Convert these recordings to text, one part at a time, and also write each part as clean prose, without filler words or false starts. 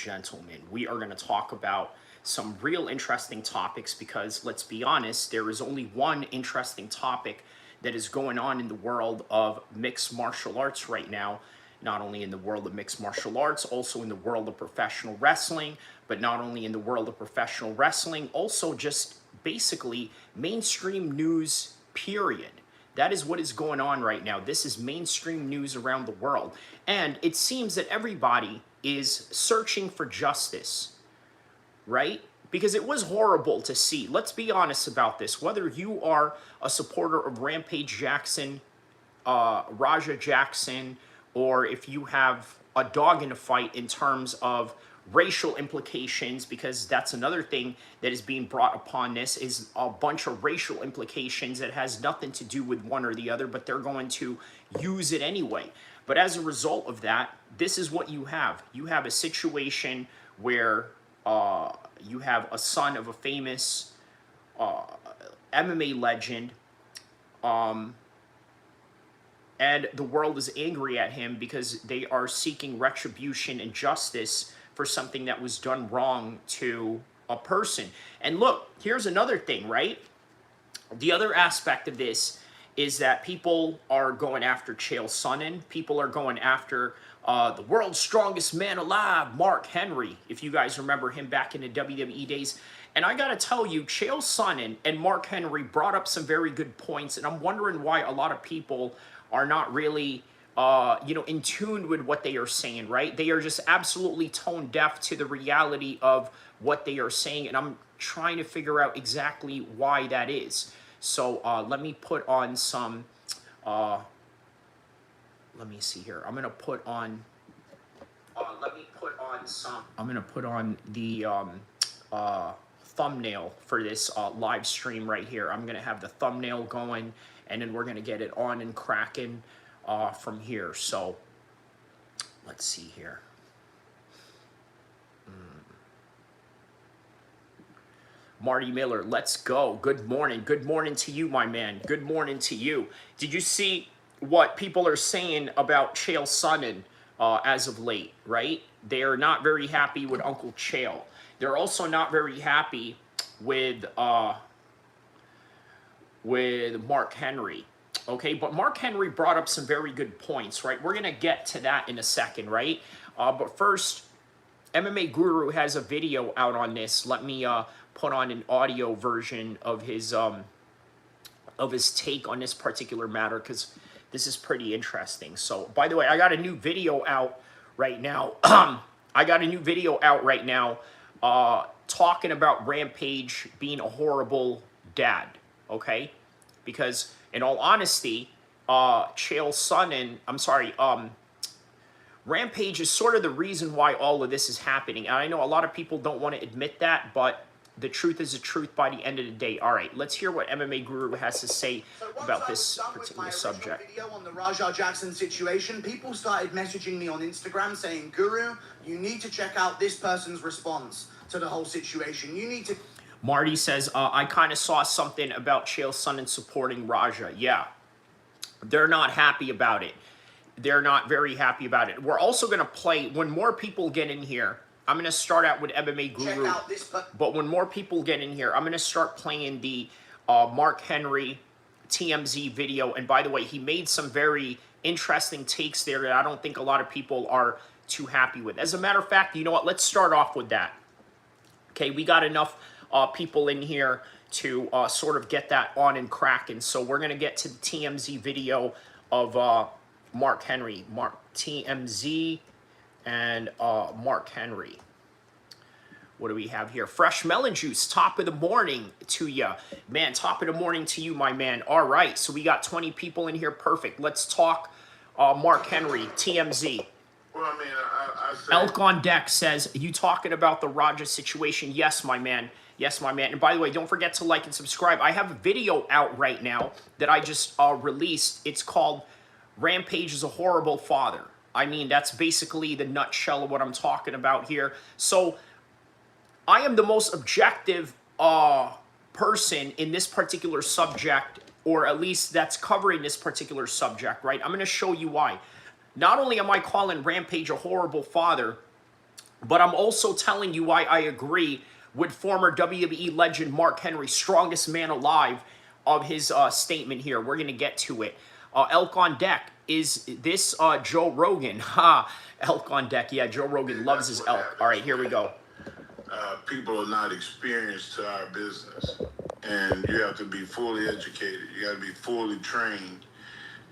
gentlemen, we are going to talk about some real interesting topics because, let's be honest, there is only one interesting topic that is going on in the world of mixed martial arts right now. Not only in the world of mixed martial arts, also in the world of professional wrestling, but not only in the world of professional wrestling, also just basically mainstream news, period. That is what is going on right now. This is mainstream news around the world. And it seems that everybody is searching for justice, right? Because it was horrible to see. Let's be honest about this. Whether you are a supporter of Rampage Jackson, Raja Jackson, or if you have a dog in the fight in terms of racial implications, because that's another thing that is being brought upon this, is a bunch of racial implications that has nothing to do with one or the other, but they're going to use it anyway. But as a result of that, this is what you have. You have a situation where you have a son of a famous MMA legend, and the world is angry at him because they are seeking retribution and justice for something that was done wrong to a person. And look, here's another thing, right? The other aspect of this is that people are going after Chael Sonnen. People are going after the world's strongest man alive, Mark Henry, if you guys remember him back in the WWE days. And I gotta tell you, Chael Sonnen and Mark Henry brought up some very good points, and I'm wondering why a lot of people are not really in tune with what they are saying, right? They are just absolutely tone deaf to the reality of what they are saying, and I'm trying to figure out exactly why that is. So let me put on some, let me see here. I'm gonna put on, I'm gonna put on the thumbnail for this live stream right here. I'm gonna have the thumbnail going, and then we're gonna get it on and cracking from here. So let's see here. Marty Miller, let's go. Good morning. Good morning to you, my man. Good morning to you. Did you see what people are saying about Chael Sonnen as of late, right? They are not very happy with Uncle Chael. They're also not very happy with Mark Henry. Okay, but Mark Henry brought up some very good points, right? We're going to get to that in a second, right? But first, MMA Guru has a video out on this. Let me put on an audio version of his take on this particular matter, because this is pretty interesting. So, by the way, I got a new video out right now. I got a new video out right now talking about Rampage being a horrible dad, okay? Because, in all honesty, Chael Sonnen, Rampage is sort of the reason why all of this is happening. And I know a lot of people don't want to admit that, but the truth is the truth by the end of the day. All right, let's hear what MMA Guru has to say about this particular subject. Video on the Raja Jackson situation, people started messaging me on Instagram saying, Guru, you need to check out this person's response to the whole situation. You need to... Marty says, I kind of saw something about Chael Sonnen supporting Raja. Yeah, they're not happy about it. They're not very happy about it. We're also going to play, when more people get in here, I'm going to start out with MMA Guru, but when more people get in here, I'm going to start playing the Mark Henry TMZ video. And by the way, he made some very interesting takes there that I don't think a lot of people are too happy with. As a matter of fact, you know what? Let's start off with that. Okay, we got enough people in here to sort of get that on and cracking. So we're going to get to the TMZ video of Mark Henry. TMZ and Mark Henry. What do we have here? Fresh melon juice, top of the morning to you. Man, top of the morning to you, my man. All right, so we got 20 people in here. Perfect. Let's talk Mark Henry, TMZ. Well, I mean, I said... Elk on Deck says, you talking about the Raja situation? Yes, my man. Yes, my man. And by the way, don't forget to like and subscribe. I have a video out right now that I just released. It's called Rampage is a Horrible Father. I mean, that's basically the nutshell of what I'm talking about here. So I am the most objective person in this particular subject, or at least that's covering this particular subject, right? I'm going to show you why. Not only am I calling Rampage a horrible father, But I'm also telling you why I agree with former WWE legend Mark Henry, strongest man alive, of his statement here. We're going to get to it. Elk on deck. Is this Joe Rogan? Ha! Elk on deck. Yeah, Joe Rogan loves his elk. All right, here we go. People are not experienced to our business, and you have to be fully educated. You got to be fully trained,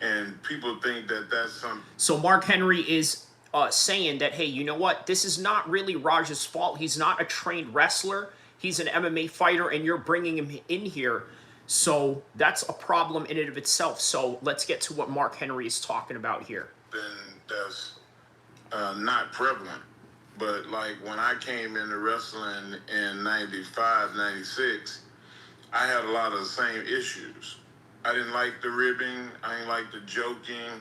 and people think that that's something. So Mark Henry is saying that, hey, you know what? This is not really Raj's fault. He's not a trained wrestler. He's an MMA fighter, and you're bringing him in here. So that's a problem in and of itself. So let's get to what Mark Henry is talking about here. That's not prevalent. But like when I came into wrestling in 95, 96, I had a lot of the same issues. I didn't like the ribbing. I didn't like the joking.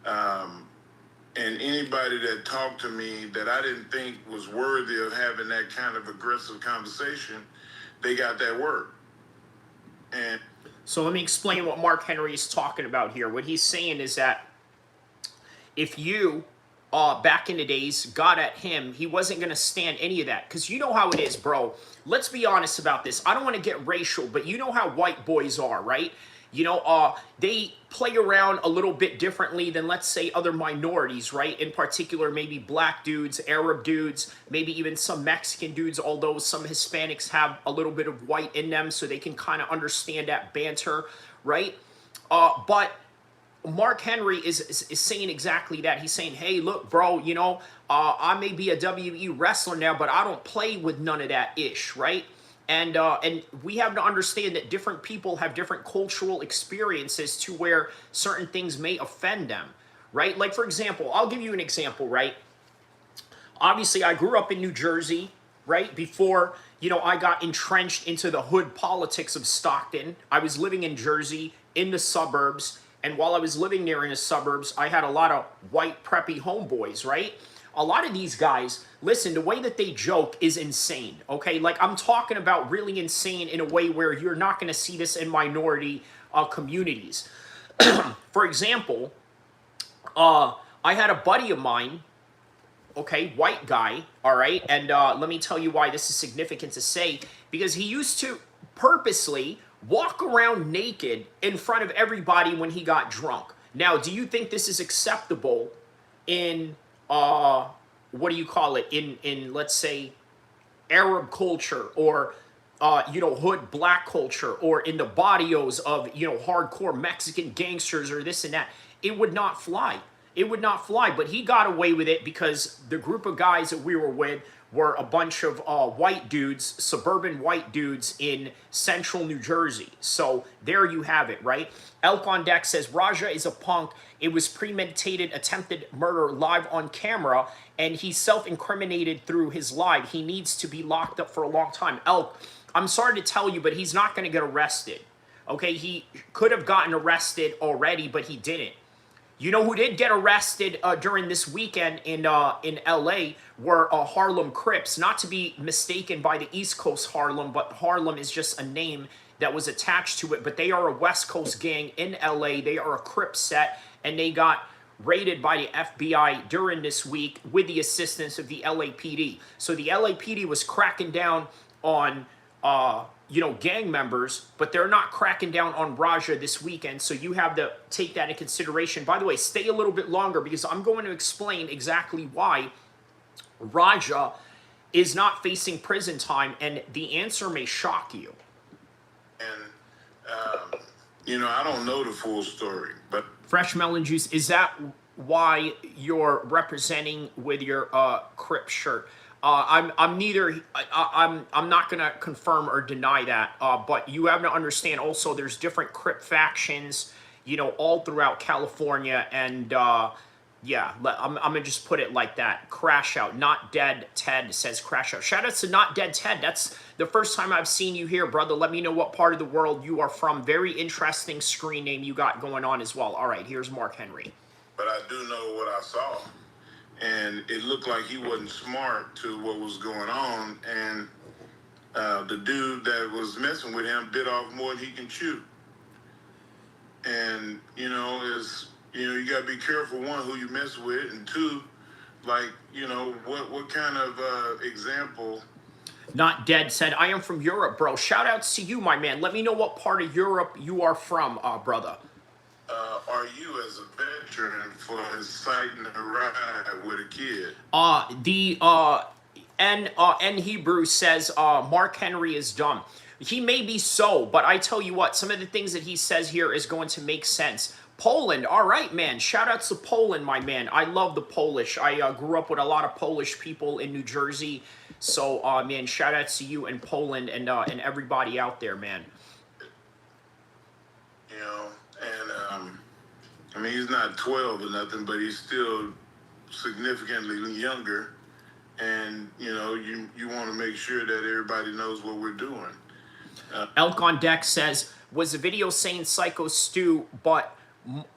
And anybody that talked to me that I didn't think was worthy of having that kind of aggressive conversation, they got that word. And so let me explain what Mark Henry is talking about here. What he's saying is that if you back in the days got at him, he wasn't going to stand any of that. Because you know how it is, bro. Let's be honest about this. I don't want to get racial, but you know how white boys are, right? You know, they play around a little bit differently than, let's say, other minorities, right? In particular, maybe black dudes, Arab dudes, maybe even some Mexican dudes, although some Hispanics have a little bit of white in them, so they can kind of understand that banter, right? But Mark Henry is saying exactly that. He's saying, hey, look, bro, you know, I may be a WWE wrestler now, but I don't play with none of that ish, right? And we have to understand that different people have different cultural experiences to where certain things may offend them, right? Like, for example, I'll give you an example, right? Obviously, I grew up in New Jersey, right? Before, you know, I got entrenched into the hood politics of Stockton. I was living in Jersey, in the suburbs, and while I was living there in the suburbs, I had a lot of white preppy homeboys, right? A lot of these guys, listen, the way that they joke is insane, okay? Like, I'm talking about really insane in a way where you're not going to see this in minority communities. For example, I had a buddy of mine, okay, white guy, all right? And let me tell you why this is significant to say, because he used to purposely walk around naked in front of everybody when he got drunk. Now, do you think this is acceptable in what do you call it, in let's say Arab culture, or you know, hood black culture, or in the barrios of, you know, hardcore Mexican gangsters, or this and that? It would not fly. It would not fly. But he got away with it because the group of guys that we were with were a bunch of white dudes, suburban white dudes in central New Jersey. So there you have it, right? Elk on Deck says, Raja is a punk. It was premeditated attempted murder live on camera, and he self-incriminated through his live. He needs to be locked up for a long time. Elk, I'm sorry to tell you, but he's not going to get arrested. Okay, he could have gotten arrested already, but he didn't. You know who did get arrested during this weekend in LA were Harlem Crips. Not to be mistaken by the East Coast Harlem, but Harlem is just a name that was attached to it. But they are a West Coast gang in LA. They are a Crip set, and they got raided by the FBI during this week with the assistance of the LAPD. So the LAPD was cracking down on you know, gang members, but they're not cracking down on Raja this weekend, so you have to take that in consideration. By the way, stay a little bit longer because I'm going to explain exactly why Raja is not facing prison time, and the answer may shock you. And, you know, I don't know the full story, but... Fresh Melon Juice, is that why you're representing with your Crip shirt? I'm neither. I'm not gonna confirm or deny that. But you have to understand also, there's different Crip factions, you know, all throughout California, and yeah, I'm gonna just put it like that. Crash Out, Not Dead Ted says Crash Out. Shout outs to Not Dead Ted. That's the first time I've seen you here, brother. Let me know what part of the world you are from. Very interesting screen name you got going on as well. All right, here's Mark Henry. But I do know what I saw. And it looked like he wasn't smart to what was going on. And the dude that was messing with him bit off more than he can chew. And, you know, you got to be careful, one, who you mess with, and two, Like, what kind of example? Not Dead said, I am from Europe, bro. Shout outs to you, my man. Let me know what part of Europe you are from, brother. Are you, as a veteran, for inciting a ride with a kid? N Hebrew says Mark Henry is dumb. He may be so, but I tell you what, some of the things that he says here is going to make sense. Poland, all right, man. Shout outs to Poland, my man. I love the Polish. I grew up with a lot of Polish people in New Jersey. So, man, shout outs to you and Poland and everybody out there, man. And I mean, he's not 12 or nothing, but he's still significantly younger. And, you want to make sure that everybody knows what we're doing. Elk on Deck says, was the video saying Psycho Stu, but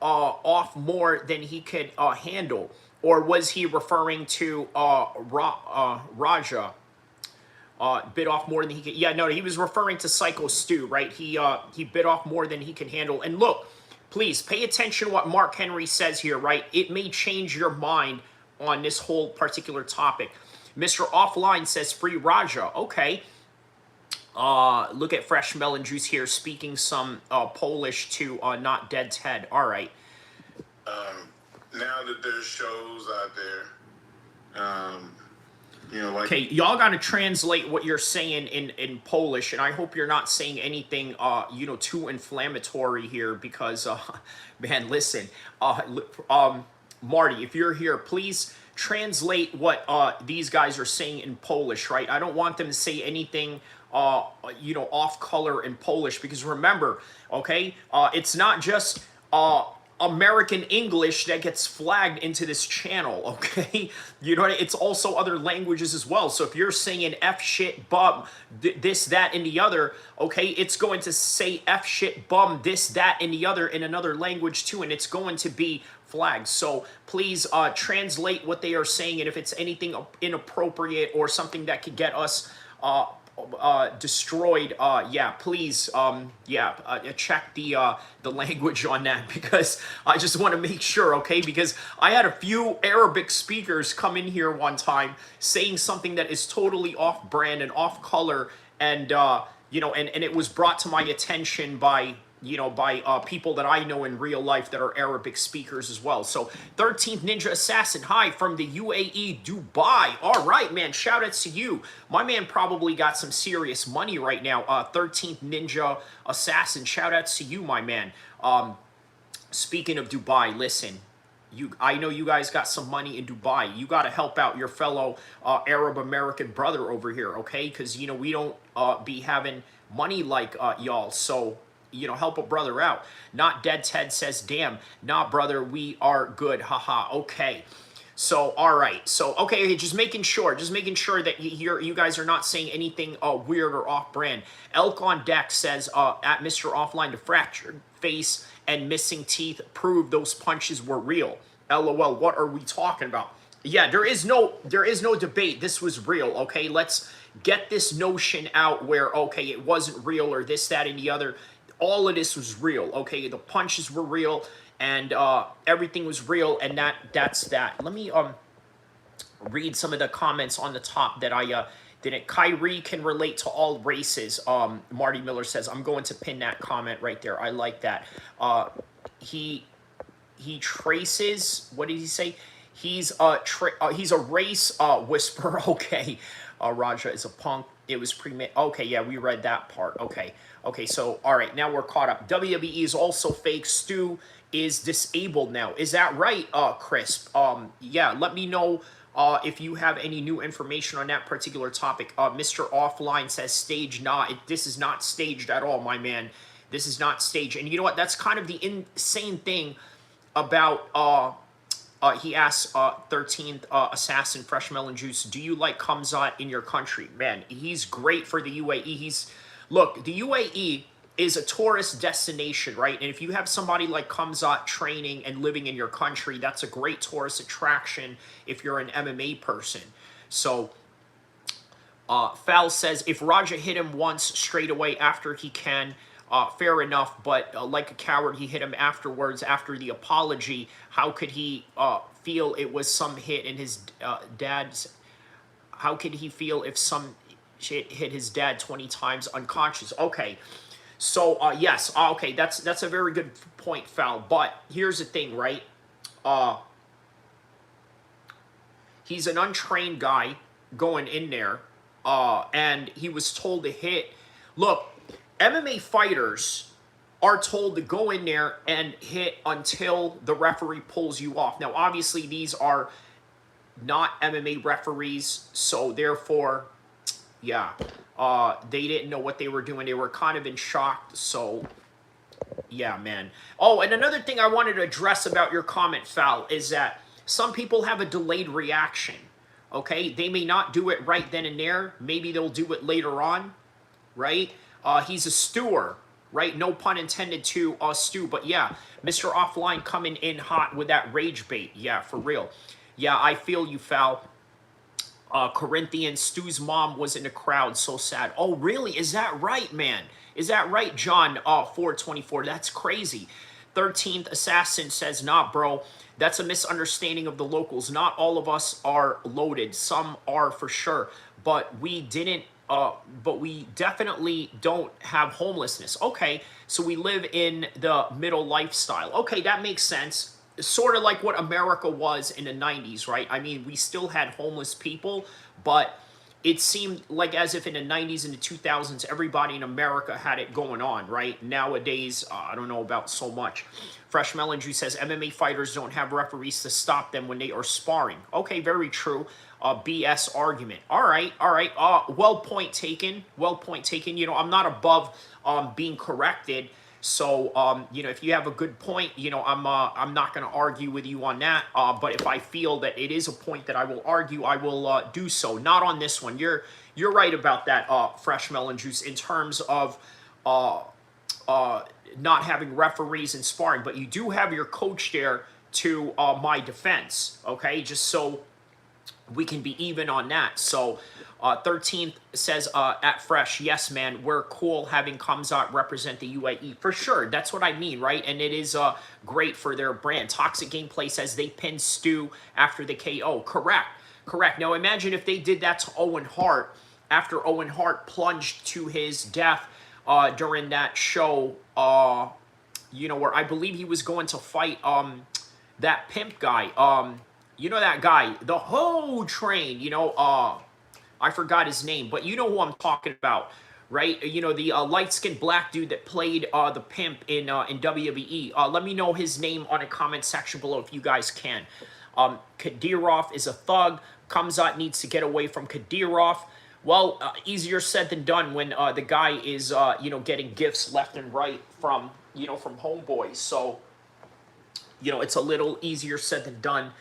off more than he could handle? Or was he referring to Raja? Bit off more than he could. Yeah, no, he was referring to Psycho Stu, right? He bit off more than he could handle. And look, please pay attention to what Mark Henry says here, right? It may change your mind on this whole particular topic. Mr. Offline says free Raja. Okay. Look at Fresh Melon Juice here speaking some Polish to Not Dead's head. All right. Now that there's shows out there, like... Okay, y'all got to translate what you're saying in Polish, and I hope you're not saying anything, too inflammatory here because, man, listen, Marty, if you're here, please translate what these guys are saying in Polish, right? I don't want them to say anything off color in Polish because remember, okay, it's not just American English that gets flagged into this channel, okay? You know what? It's also other languages as well. So if you're saying F shit, bum, this, that, and the other, okay, it's going to say F shit, bum, this, that, and the other in another language too, and it's going to be flagged. So please translate what they are saying, and if it's anything inappropriate or something that could get us destroyed, please check the language on that because I just want to make sure, okay, because I had a few Arabic speakers come in here one time saying something that is totally off brand and off color, and and it was brought to my attention by people that I know in real life that are Arabic speakers as well. So 13th Ninja Assassin, hi from the UAE, Dubai. All right, man, shout outs to you. My man probably got some serious money right now. 13th Ninja Assassin, shout outs to you, my man. Speaking of Dubai, listen, I know you guys got some money in Dubai. You got to help out your fellow Arab American brother over here, okay? Because, we don't be having money like y'all, so... help a brother out. Not Dead Ted says, damn, nah, brother, we are good. Haha, okay. So, all right. So, okay, just making sure that you guys are not saying anything weird or off-brand. Elk on Deck says, at Mr. Offline, the fractured face and missing teeth prove those punches were real. LOL, what are we talking about? Yeah, there is no debate. This was real, okay? Let's get this notion out where, okay, it wasn't real or this, that, and the other. All of this was real, okay? The punches were real, and everything was real, and that's that. Let me read some of the comments on the top that I didn't. Kyrie can relate to all races. Marty Miller says, I'm going to pin that comment right there. I like that. He traces, what did he say? He's a race whisperer, okay. Raja is a punk. It was pre-made. Okay, yeah, we read that part. Okay, so, all right, now we're caught up. WWE is also fake. Stu is disabled now. Is that right, Crisp? Yeah, let me know if you have any new information on that particular topic. Mr. Offline says stage not. This is not staged at all, my man. This is not staged. And you know what? That's kind of the insane thing about... he asks 13th Assassin Fresh Melon Juice, do you like Kamzat in your country? Man, he's great for the UAE. Look, the UAE is a tourist destination, right? And if you have somebody like Kamzat training and living in your country, that's a great tourist attraction if you're an MMA person. So, Foul says, if Raja hit him once straight away after he can fair enough, but like a coward, he hit him afterwards after the apology. How could he feel it was some hit in his dad's? How could he feel if some shit hit his dad 20 times unconscious? Okay, so yes, okay, that's a very good point, Foul. But here's the thing, right? He's an untrained guy going in there, and he was told to hit. Look, MMA fighters are told to go in there and hit until the referee pulls you off. Now, obviously, these are not MMA referees, so therefore, yeah, they didn't know what they were doing. They were kind of in shock, so yeah, man. Oh, and another thing I wanted to address about your comment, Foul, is that some people have a delayed reaction, okay? They may not do it right then and there. Maybe they'll do it later on, right? He's a stewer, right? No pun intended to stew, but yeah, Mr. Offline coming in hot with that rage bait. Yeah, for real. Yeah, I feel you, Foul. Corinthian, Stu's mom was in the crowd. So sad. Oh, really? Is that right, man? Is that right, John 424? That's crazy. 13th Assassin says, nah, bro. That's a misunderstanding of the locals. Not all of us are loaded. Some are for sure. But we didn't, but we definitely don't have homelessness. Okay, so we live in the middle lifestyle. Okay, that makes sense. Sort of like what America was in the 90s, right? I mean, we still had homeless people, but it seemed like as if in the 90s and the 2000s, everybody in America had it going on, right? Nowadays, I don't know about so much. Fresh Melon Juice says, MMA fighters don't have referees to stop them when they are sparring. Okay, very true. BS argument. All right, all right. Well point taken. Well point taken. You know, I'm not above being corrected. So, you know, if you have a good point, you know, I'm not going to argue with you on that. But if I feel that it is a point that I will argue, I will do so. Not on this one. You're right about that, Fresh Melon Juice, in terms of not having referees and sparring. But you do have your coach there to my defense, okay? Just so we can be even on that. So 13th says at Fresh, yes, man, we're cool having Kamzat represent the UAE. For sure, that's what I mean, right? And it is great for their brand. Toxic Gameplay says they pinned Stu after the KO. Correct, correct. Now imagine if they did that to Owen Hart after Owen Hart plunged to his death during that show, you know, where I believe he was going to fight that pimp guy. You know that guy, the whole train, you know, I forgot his name, but you know who I'm talking about, right? You know, the light-skinned black dude that played the pimp in WWE. Let me know his name on the comment section below if you guys can. Kadyrov is a thug. Kamzat needs to get away from Kadyrov. Well, easier said than done when the guy is, you know, getting gifts left and right from, you know, from homeboys. So, you know, it's a little easier said than done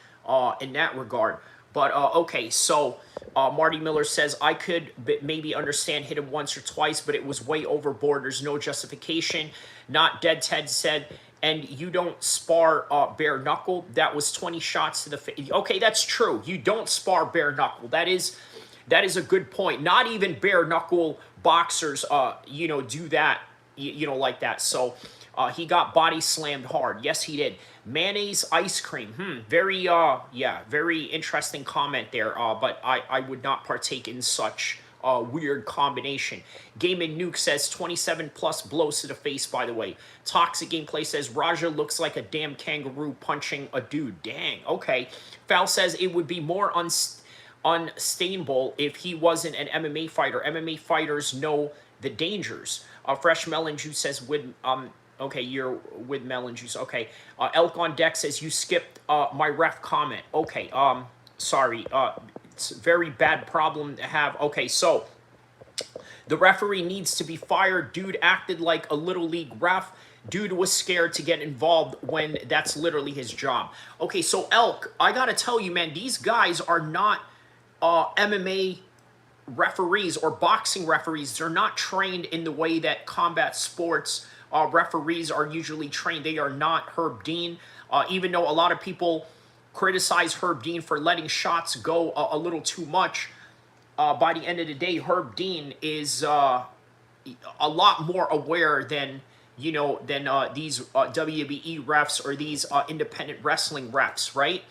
in that regard. But, okay, so Marty Miller says, I could maybe understand hit him once or twice, but it was way overboard. There's no justification. Not Dead Ted said, and you don't spar bare knuckle. That was 20 shots to the face. Okay, that's true. You don't spar bare knuckle. That is a good point. Not even bare knuckle boxers, you know, do that, you know, like that. So he got body slammed hard. Yes, he did. Mayonnaise ice cream. Very, yeah, very interesting comment there. But I would not partake in such weird combination. Game and Nuke says 27 plus blows to the face, by the way. Toxic Gameplay says Raja looks like a damn kangaroo punching a dude. Dang, okay. Foul says it would be more unstable if he wasn't an MMA fighter. MMA fighters know the dangers. Fresh Melon Juice says with okay, you're with Melon Juice. Okay. Elk on Deck says you skipped my ref comment. Okay. Sorry. It's a very bad problem to have. Okay, so the referee needs to be fired. Dude acted like a little league ref. Dude was scared to get involved when that's literally his job. Okay, so Elk, I gotta tell you, man, these guys are not MMA referees or boxing referees. They're not trained in the way that combat sports referees are usually trained. They are not Herb Dean, even though a lot of people criticize Herb Dean for letting shots go a little too much. By the end of the day, Herb Dean is, a lot more aware than, you know, than these WBE refs or these independent wrestling refs, right?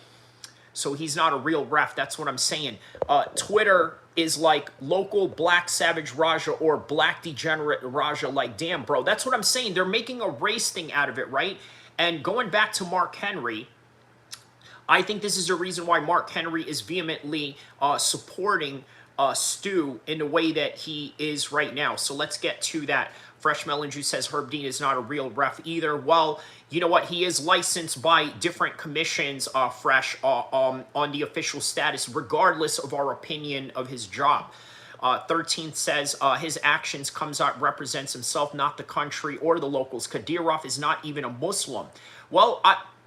So he's not a real ref. That's what I'm saying. Twitter is like local Black Savage Raja or Black Degenerate Raja. Like, damn, bro. That's what I'm saying. They're making a race thing out of it, right? And going back to Mark Henry, I think this is the reason why Mark Henry is vehemently supporting Stu in the way that he is right now. So let's get to that. Fresh Melon Juice says Herb Dean is not a real ref either. Well, you know what? He is licensed by different commissions, Fresh, on the official status, regardless of our opinion of his job. 13th says his actions comes out represents himself, not the country or the locals. Kadyrov is not even a Muslim. Well,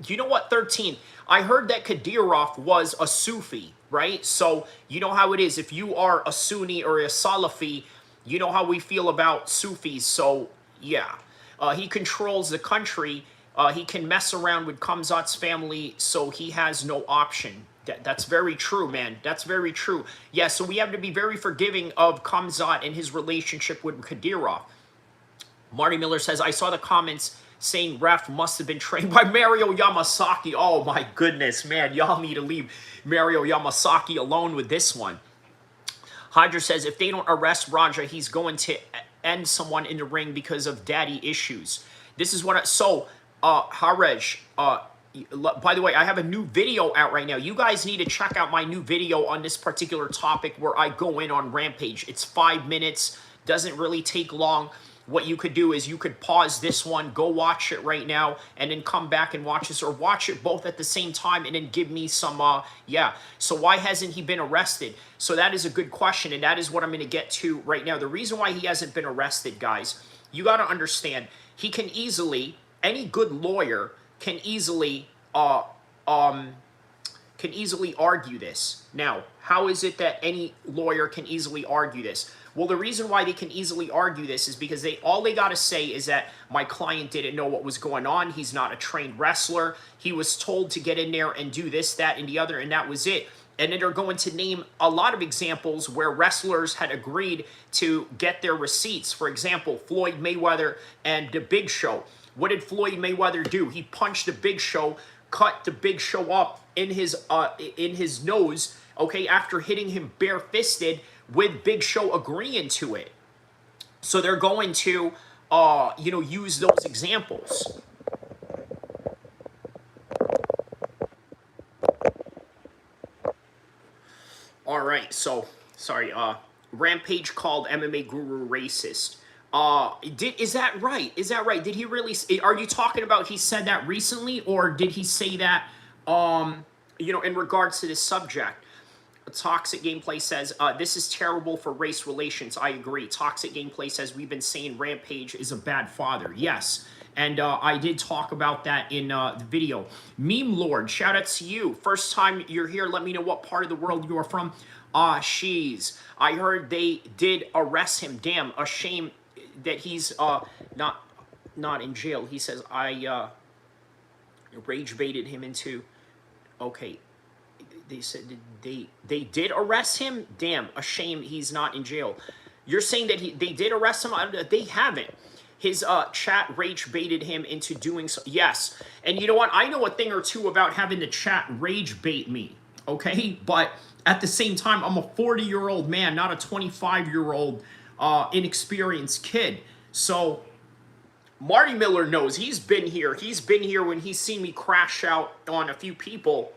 you know what, 13th? I heard that Kadyrov was a Sufi, right? So you know how it is. If you are a Sunni or a Salafi, you know how we feel about Sufis. So yeah, he controls the country. He can mess around with Kamzat's family, so he has no option. That's very true, man. That's very true. Yeah, so we have to be very forgiving of Kamzat and his relationship with Kadyrov. Marty Miller says, I saw the comments saying ref must have been trained by Mario Yamasaki. Oh my goodness, man. Y'all need to leave Mario Yamasaki alone with this one. Hydra says, if they don't arrest Raja, he's going to end someone in the ring because of daddy issues. This is what Harej, by the way, I have a new video out right now. You guys need to check out my new video on this particular topic where I go in on Rampage. It's 5 minutes, doesn't really take long. What you could do is you could pause this one, go watch it right now, and then come back and watch this, or watch it both at the same time and then give me some, yeah. So why hasn't he been arrested? So that is a good question, and that is what I'm going to get to right now. The reason why he hasn't been arrested, guys, you got to understand, he can easily, any good lawyer can easily argue this. Now, how is it that any lawyer can easily argue this? Well, the reason why they can easily argue this is because all they got to say is that my client didn't know what was going on. He's not a trained wrestler. He was told to get in there and do this, that, and the other, and that was it. And then they're going to name a lot of examples where wrestlers had agreed to get their receipts. For example, Floyd Mayweather and The Big Show. What did Floyd Mayweather do? He punched The Big Show, cut The Big Show up in his nose, okay, after hitting him bare-fisted, with Big Show agreeing to it. So they're going to, use those examples. All right, so, sorry, Rampage called MMA Guru racist. Is that right? Is that right? Did he really, are you talking about he said that recently, or did he say that, in regards to this subject? Toxic Gameplay says, this is terrible for race relations. I agree. Toxic Gameplay says, we've been saying Rampage is a bad father. Yes. And I did talk about that in the video. Meme Lord, shout out to you. First time you're here, let me know what part of the world you are from. She's. I heard they did arrest him. Damn, a shame that he's not in jail. He says, I rage baited him into... Okay. They said they did arrest him? Damn, a shame he's not in jail. You're saying that they did arrest him? They haven't. His chat rage baited him into doing so. Yes. And you know what? I know a thing or two about having the chat rage bait me. Okay? But at the same time, I'm a 40-year-old man, not a 25-year-old inexperienced kid. So Marty Miller knows. He's been here. He's been here when he's seen me crash out on a few people.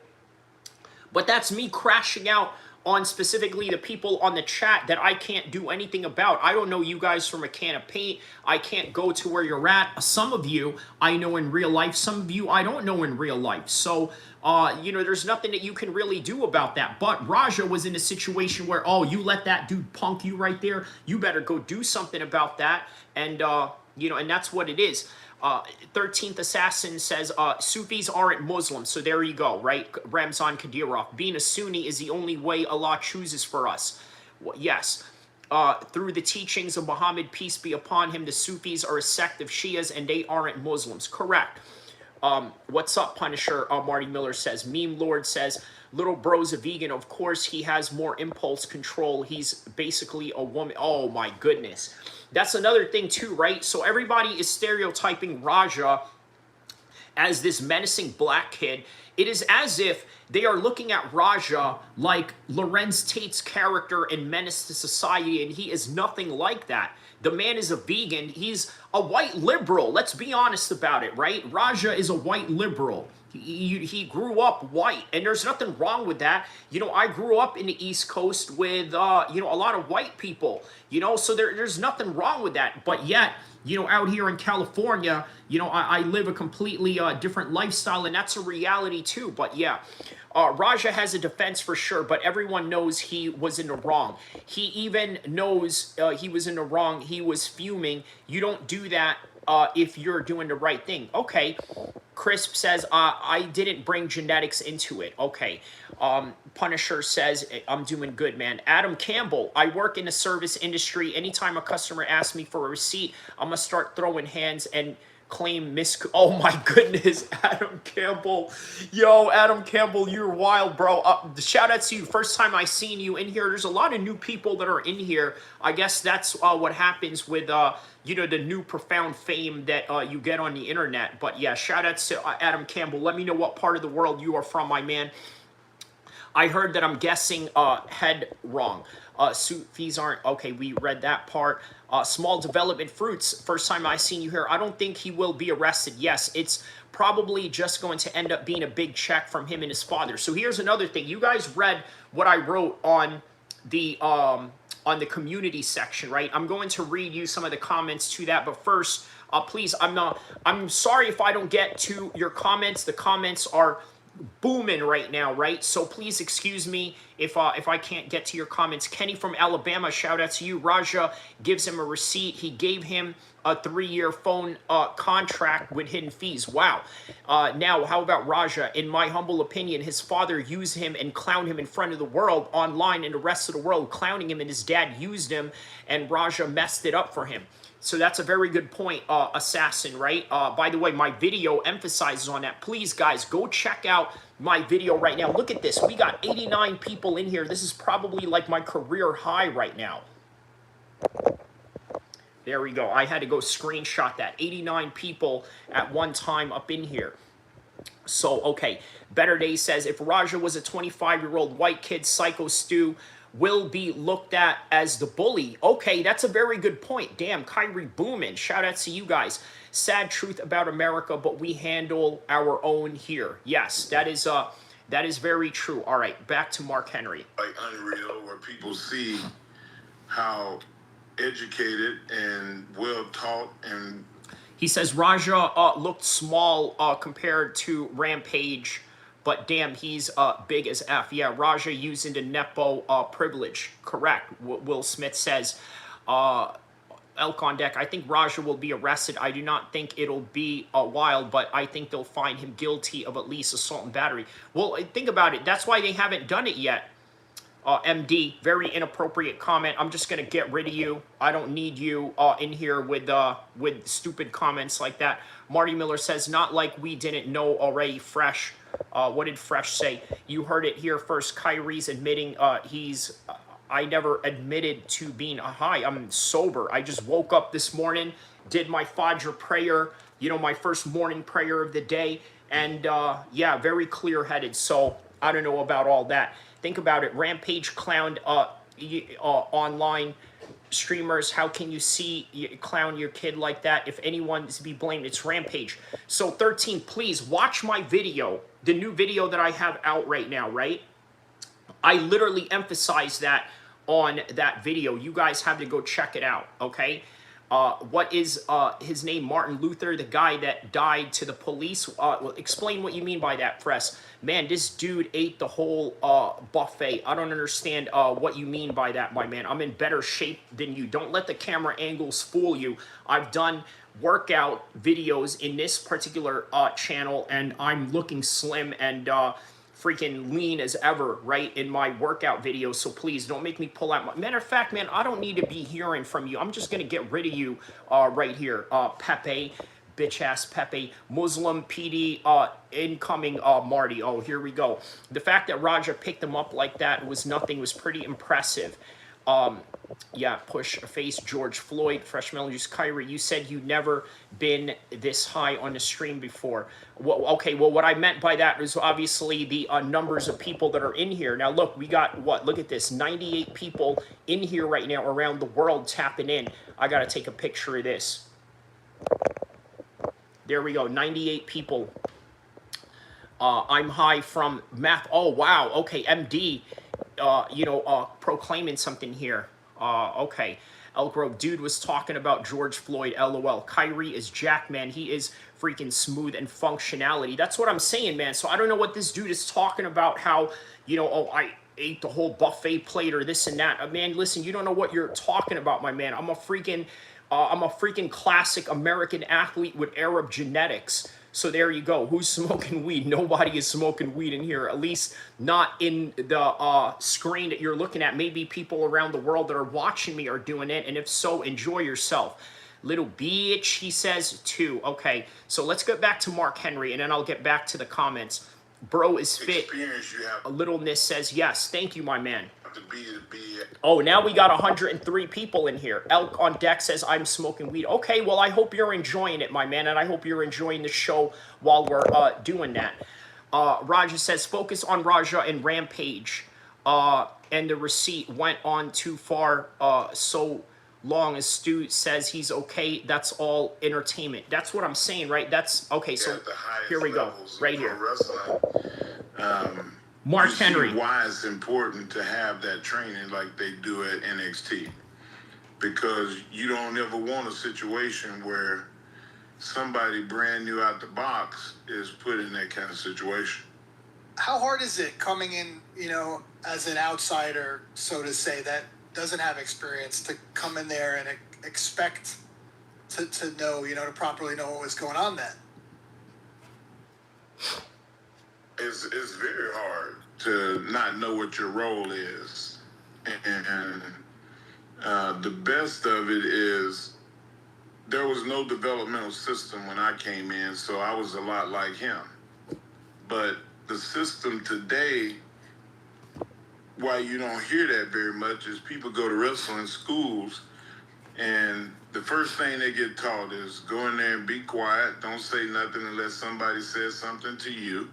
But that's me crashing out on specifically the people on the chat that I can't do anything about. I don't know you guys from a can of paint. I can't go to where you're at. Some of you I know in real life. Some of you I don't know in real life. So, there's nothing that you can really do about that. But Raja was in a situation where, oh, you let that dude punk you right there. You better go do something about that. And, and that's what it is. 13th Assassin says, Sufis aren't Muslims. So there you go, right? Ramzan Kadyrov. Being a Sunni is the only way Allah chooses for us. Well, yes. Through the teachings of Muhammad, peace be upon him, the Sufis are a sect of Shias and they aren't Muslims. Correct. What's up, Punisher? Marty Miller says. Meme Lord says, little bro's a vegan. Of course, he has more impulse control. He's basically a woman. Oh, my goodness. That's another thing, too, right? So everybody is stereotyping Raja as this menacing black kid. It is as if they are looking at Raja like Lorenz Tate's character in Menace to Society, and he is nothing like that. The man is a vegan. He's a white liberal. Let's be honest about it, right? Raja is a white liberal. He grew up white, and there's nothing wrong with that. You know, I grew up in the East Coast with, you know, a lot of white people, you know, so there's nothing wrong with that. But yet, you know, out here in California, you know, I live a completely different lifestyle, and that's a reality too. But yeah, Raja has a defense for sure, but everyone knows he was in the wrong. He even knows he was in the wrong. He was fuming. You don't do that if you're doing the right thing. Okay. Crisp says, I didn't bring genetics into it. Okay. Punisher says, I'm doing good, man. Adam Campbell, I work in the service industry. Anytime a customer asks me for a receipt, I'm going to start throwing hands and claim oh my goodness, Adam Campbell. Yo, Adam Campbell, you're wild, bro. Shout out to you. First time I seen you in here. There's a lot of new people that are in here. I guess that's what happens with you know, the new profound fame that you get on the internet. But yeah, shout out to Adam Campbell. Let me know what part of the world you are from, my man. I heard that I'm guessing head wrong. Suit fees aren't okay. We read that part. Small development fruits. First time I seen you here. I don't think he will be arrested. Yes, it's probably just going to end up being a big check from him and his father. So here's another thing. You guys read what I wrote on the community section, right? I'm going to read you some of the comments to that, but first, please, I'm sorry if I don't get to your comments. The comments are booming right now, right? So please excuse me if I can't get to your comments. Kenny from Alabama, shout out to you. Raja gives him a receipt. He gave him a 3-year phone contract with hidden fees. Wow. Now, how about Raja? In my humble opinion, his father used him and clowned him in front of the world online and the rest of the world, clowning him, and his dad used him, and Raja messed it up for him. So that's a very good point, Assassin, right? By the way, my video emphasizes on that. Please, guys, go check out my video right now. Look at this. We got 89 people in here. This is probably like my career high right now. There we go. I had to go screenshot that. 89 people at one time up in here. So, okay. Better Day says, if Raja was a 25-year-old white kid, Psycho Stu will be looked at as the bully. Okay, that's a very good point. Damn, Kyrie Boomin. Shout out to you guys. Sad truth about America, but we handle our own here. Yes, that is very true. All right, back to Mark Henry. Like unreal, where people see how educated and well taught and he says Raja looked small compared to Rampage, but damn, he's big as F. Yeah, Raja using the Nepo privilege. Correct. Will Smith says, Elk on deck, I think Raja will be arrested. I do not think it'll be a while, but I think they'll find him guilty of at least assault and battery. Well, think about it. That's why they haven't done it yet. MD, very inappropriate comment. I'm just going to get rid of you. I don't need you in here with stupid comments like that. Marty Miller says, not like we didn't know already. Fresh. What did Fresh say? You heard it here first. Kyrie's admitting I never admitted to being high. I'm sober. I just woke up this morning, did my Fajr prayer, you know, my first morning prayer of the day. And yeah, very clear-headed. So I don't know about all that. Think about it. Rampage clowned online streamers. How can you clown your kid like that? If anyone is to be blamed, it's Rampage. So 13, please watch my video, the new video that I have out right now, right? I literally emphasize that on that video. You guys have to go check it out, okay? What is his name? Martin Luther, the guy that died to the police. Well, explain what you mean by that, Press. Man, this dude ate the whole buffet. I don't understand what you mean by that, my man. I'm in better shape than you. Don't let the camera angles fool you. I've done workout videos in this particular channel, and I'm looking slim and freaking lean as ever, right, in my workout videos. So please don't make me pull out my... Matter of fact, man, I don't need to be hearing from you. I'm just going to get rid of you right here. Pepe, bitch ass Pepe, Muslim PD, incoming Marty. Oh, here we go. The fact that Raja picked him up like that was nothing, was pretty impressive. Yeah, push face George Floyd, Fresh Melon Juice, Kyrie. You said you never been this high on the stream before. Well, okay, well, what I meant by that is obviously the numbers of people that are in here. Now, look, we got what? Look at this, 98 people in here right now around the world tapping in. I gotta take a picture of this. There we go, 98 people. I'm high from math. Oh, wow. Okay, MD, proclaiming something here. Okay. Elk Grove, dude was talking about George Floyd, LOL. Kyrie is Jack, man. He is freaking smooth and functionality. That's what I'm saying, man. So I don't know what this dude is talking about, how, I ate the whole buffet plate or this and that. Man, listen, you don't know what you're talking about, my man. I'm a freaking classic American athlete with Arab genetics. So there you go. Who's smoking weed? Nobody is smoking weed in here, at least not in the screen that you're looking at. Maybe people around the world that are watching me are doing it, and if so, enjoy yourself. Little bitch, he says, too. Okay, so let's get back to Mark Henry, and then I'll get back to the comments. Bro is fit. A littleness says, yes. Thank you, my man. Oh, now we got 103 people in here. Elk on deck says, I'm smoking weed. Okay, well, I hope you're enjoying it, my man, and I hope you're enjoying the show while we're doing that. Raja says, focus on Raja and Rampage. And the receipt went on too far, so long as Stu says he's okay, that's all entertainment. That's what I'm saying, right? That's, okay, so here we go, right here. Mark Henry. Why it's important to have that training like they do at NXT. Because you don't ever want a situation where somebody brand new out the box is put in that kind of situation. How hard is it coming in, as an outsider, so to say, that doesn't have experience, to come in there and expect to know, to properly know what was going on then? It's very hard to not know what your role is. And the best of it is there was no developmental system when I came in, so I was a lot like him. But the system today, why you don't hear that very much, is people go to wrestling schools and the first thing they get taught is go in there and be quiet, don't say nothing unless somebody says something to you,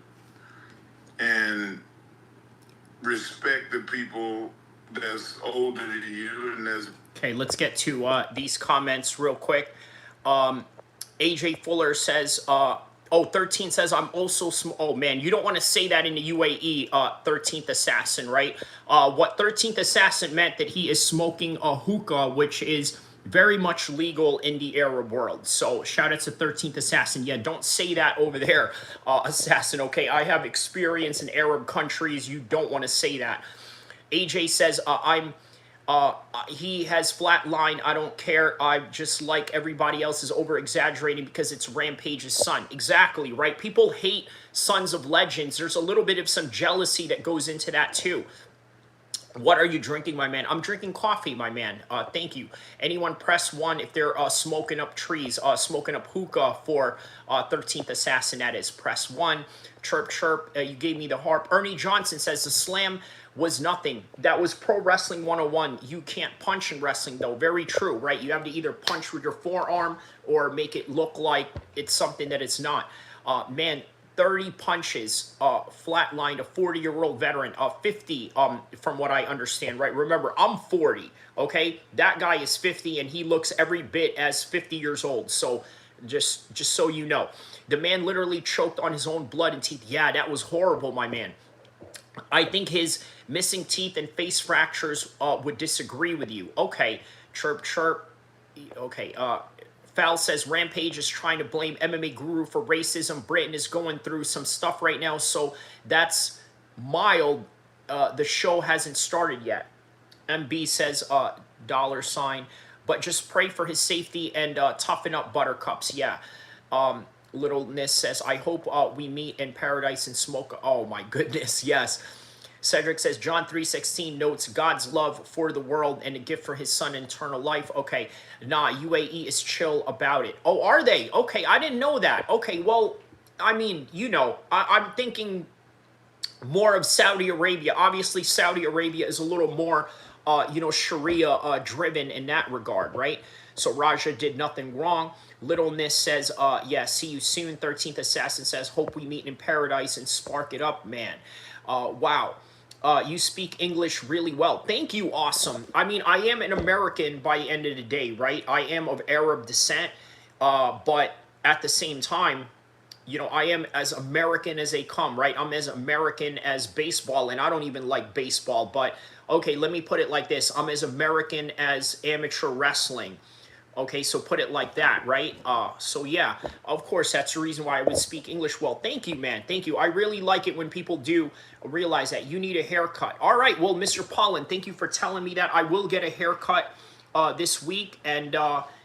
and respect the people that's older than you and that's... Okay, let's get to these comments real quick. AJ Fuller says, 13 says, I'm also... Oh, man, you don't want to say that in the UAE, 13th Assassin, right? What 13th Assassin meant that he is smoking a hookah, which is very much legal in the Arab world. So shout out to 13th Assassin. Yeah, don't say that over there, Assassin, okay? I have experience in Arab countries. You don't want to say that. AJ says, he has flat line. I don't care. I just like everybody else is over exaggerating because it's Rampage's son. Exactly, right? People hate Sons of Legends. There's a little bit of some jealousy that goes into that too. What are you drinking, my man? I'm drinking coffee, my man. Thank you. Anyone press 1 if they're smoking up trees, smoking up hookah for 13th Assassin, that is. Press 1. Chirp, chirp. You gave me the harp. Ernie Johnson says the slam was nothing. That was Pro Wrestling 101. You can't punch in wrestling, though. Very true, right? You have to either punch with your forearm or make it look like it's something that it's not. Man, 30 punches, flatlined a 40-year-old veteran, 50 from what I understand, right? Remember, I'm 40, okay? That guy is 50, and he looks every bit as 50 years old, so just so you know. The man literally choked on his own blood and teeth. Yeah, that was horrible, my man. I think his missing teeth and face fractures would disagree with you. Okay, chirp, chirp. Okay, Foul says Rampage is trying to blame MMA Guru for racism. Britain is going through some stuff right now, so that's mild. The show hasn't started yet. MB says $, but just pray for his safety and toughen up Buttercups. Yeah. Littleness says, I hope we meet in paradise and smoke. Oh my goodness, yes. Cedric says, John 3:16 notes God's love for the world and a gift for his son, eternal life. Okay, nah, UAE is chill about it. Oh, are they? Okay, I didn't know that. Okay, well, I mean, you know, I'm thinking more of Saudi Arabia. Obviously, Saudi Arabia is a little more, you know, Sharia driven in that regard, right? So Raja did nothing wrong. Littleness says, yeah, see you soon. 13th Assassin says, hope we meet in paradise and spark it up, man. Wow. You speak English really well. Thank you, awesome. I mean, I am an American by the end of the day, right? I am of Arab descent, but at the same time, you know, I am as American as they come, right? I'm as American as baseball, and I don't even like baseball, but okay, let me put it like this. I'm as American as amateur wrestling. Okay, so put it like that, right? So yeah, of course, that's the reason why I would speak English well. Thank you, man. Thank you. I really like it when people do realize that you need a haircut. All right, well, Mr. Pollen, thank you for telling me that. I will get a haircut this week, and,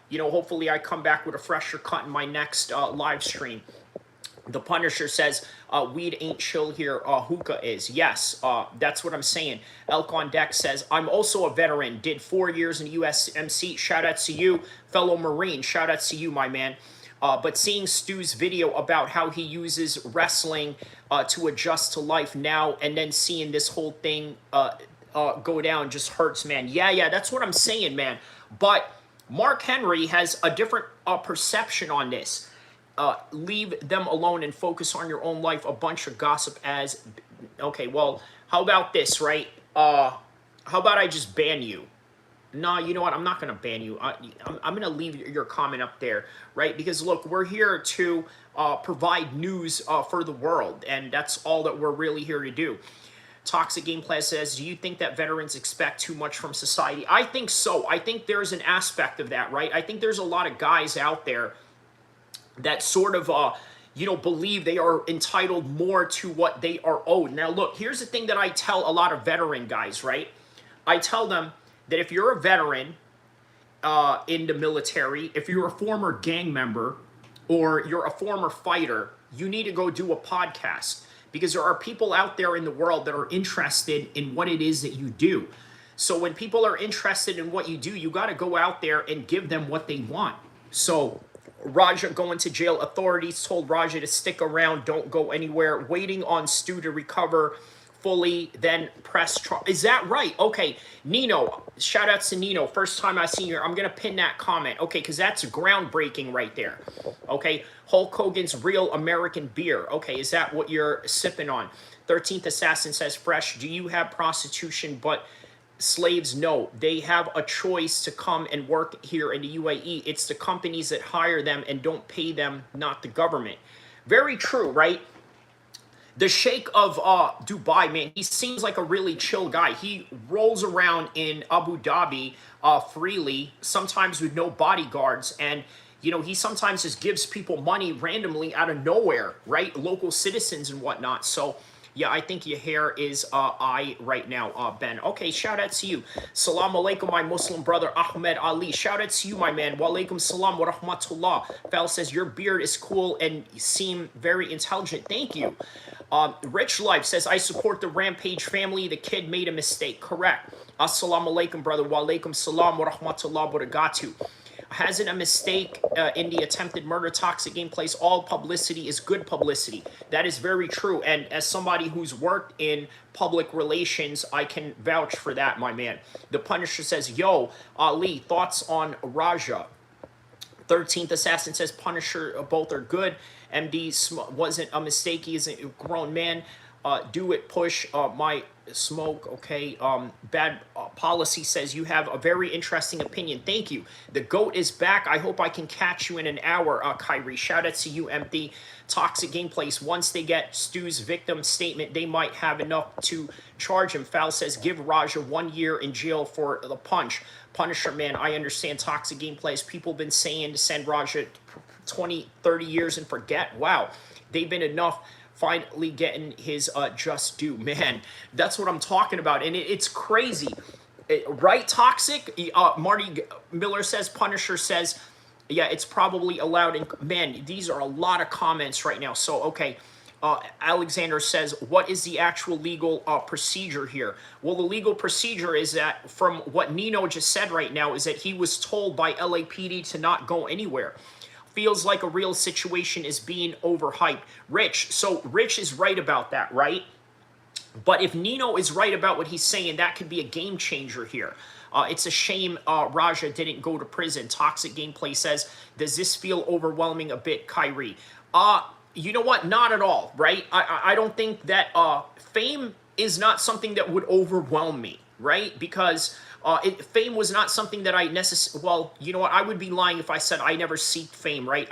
you know, hopefully I come back with a fresher cut in my next live stream. The Punisher says, weed ain't chill here, hookah is. Yes, that's what I'm saying. Elk on Deck says, I'm also a veteran, did 4 years in USMC. Shout out to you, fellow Marine. Shout out to you, my man. But seeing Stu's video about how he uses wrestling to adjust to life now, and then seeing this whole thing go down just hurts, man. Yeah, that's what I'm saying, man. But Mark Henry has a different perception on this. Leave them alone and focus on your own life. A bunch of gossip as... Okay, well, how about this, right? How about I just ban you? No, you know what? I'm not going to ban you. I'm going to leave your comment up there, right? Because, look, we're here to provide news for the world, and that's all that we're really here to do. Toxic Gameplay says, do you think that veterans expect too much from society? I think so. I think there's an aspect of that, right? I think there's a lot of guys out there that sort of, you know, believe they are entitled more to what they are owed. Now, look, here's the thing that I tell a lot of veteran guys, right? I tell them that if you're a veteran in the military, if you're a former gang member, or you're a former fighter, you need to go do a podcast, because there are people out there in the world that are interested in what it is that you do. So when people are interested in what you do, you got to go out there and give them what they want. So Raja going to jail. Authorities told Raja to stick around, don't go anywhere, waiting on Stu to recover fully, then press trial. Is that right? Okay, Nino, shout out to Nino. First time I seen you. I'm going to pin that comment. Okay, because that's groundbreaking right there. Okay, Hulk Hogan's Real American Beer. Okay, is that what you're sipping on? 13th Assassin says, fresh, do you have prostitution but slaves? No, they have a choice to come and work here in the UAE. It's the companies that hire them and don't pay them, not the government. Very true, right? The Sheikh of Dubai, man, he seems like a really chill guy. He rolls around in Abu Dhabi freely, sometimes with no bodyguards, and you know, he sometimes just gives people money randomly out of nowhere, right? Local citizens and whatnot. So yeah, I think your hair is I right now, Ben. Okay, shout out to you. Salam alaikum, my Muslim brother, Ahmed Ali. Shout out to you, my man. Wa alaikum salam wa rahmatullah. Fal says, your beard is cool and you seem very intelligent. Thank you. Rich Life says, I support the Rampage family. The kid made a mistake. Correct. Assalamu alaikum, brother. Wa alaikum salam wa rahmatullah wa barakatuh. Hasn't a mistake in the attempted murder. Toxic Gameplays, all publicity is good publicity. That is very true. And as somebody who's worked in public relations, I can vouch for that, my man. The Punisher says, yo, Ali, thoughts on Raja? 13th Assassin says, Punisher, both are good. MD wasn't a mistake. He is a grown man. Do it, push my smoke. Okay. Bad policy says, you have a very interesting opinion. Thank you. The GOAT is back. I hope I can catch you in an hour, Kyrie. Shout out to you, Empty. Toxic Gameplays. Once they get Stu's victim statement, they might have enough to charge him. Foul says, give Raja 1 year in jail for the punch. Punisher, man, I understand. Toxic Gameplays. People been saying to send Raja 20, 30 years and forget. Wow. They've been enough. Finally getting his just due. Man, that's what I'm talking about. And it's crazy. Right, Toxic? Marty Miller says, Punisher says, yeah, it's probably allowed. And man, these are a lot of comments right now. So, okay. Alexander says, what is the actual legal procedure here? Well, the legal procedure is that, from what Nino just said right now, is that he was told by LAPD to not go anywhere. Feels like a real situation is being overhyped. Rich, so Rich is right about that, right? But if Nino is right about what he's saying, that could be a game changer here. It's a shame Raja didn't go to prison. Toxic Gameplay says, does this feel overwhelming a bit, Kyrie? You know what? Not at all, right? I don't think that fame is not something that would overwhelm me, right? Because fame was not something that I necessarily... Well, you know what? I would be lying if I said I never seek fame, right?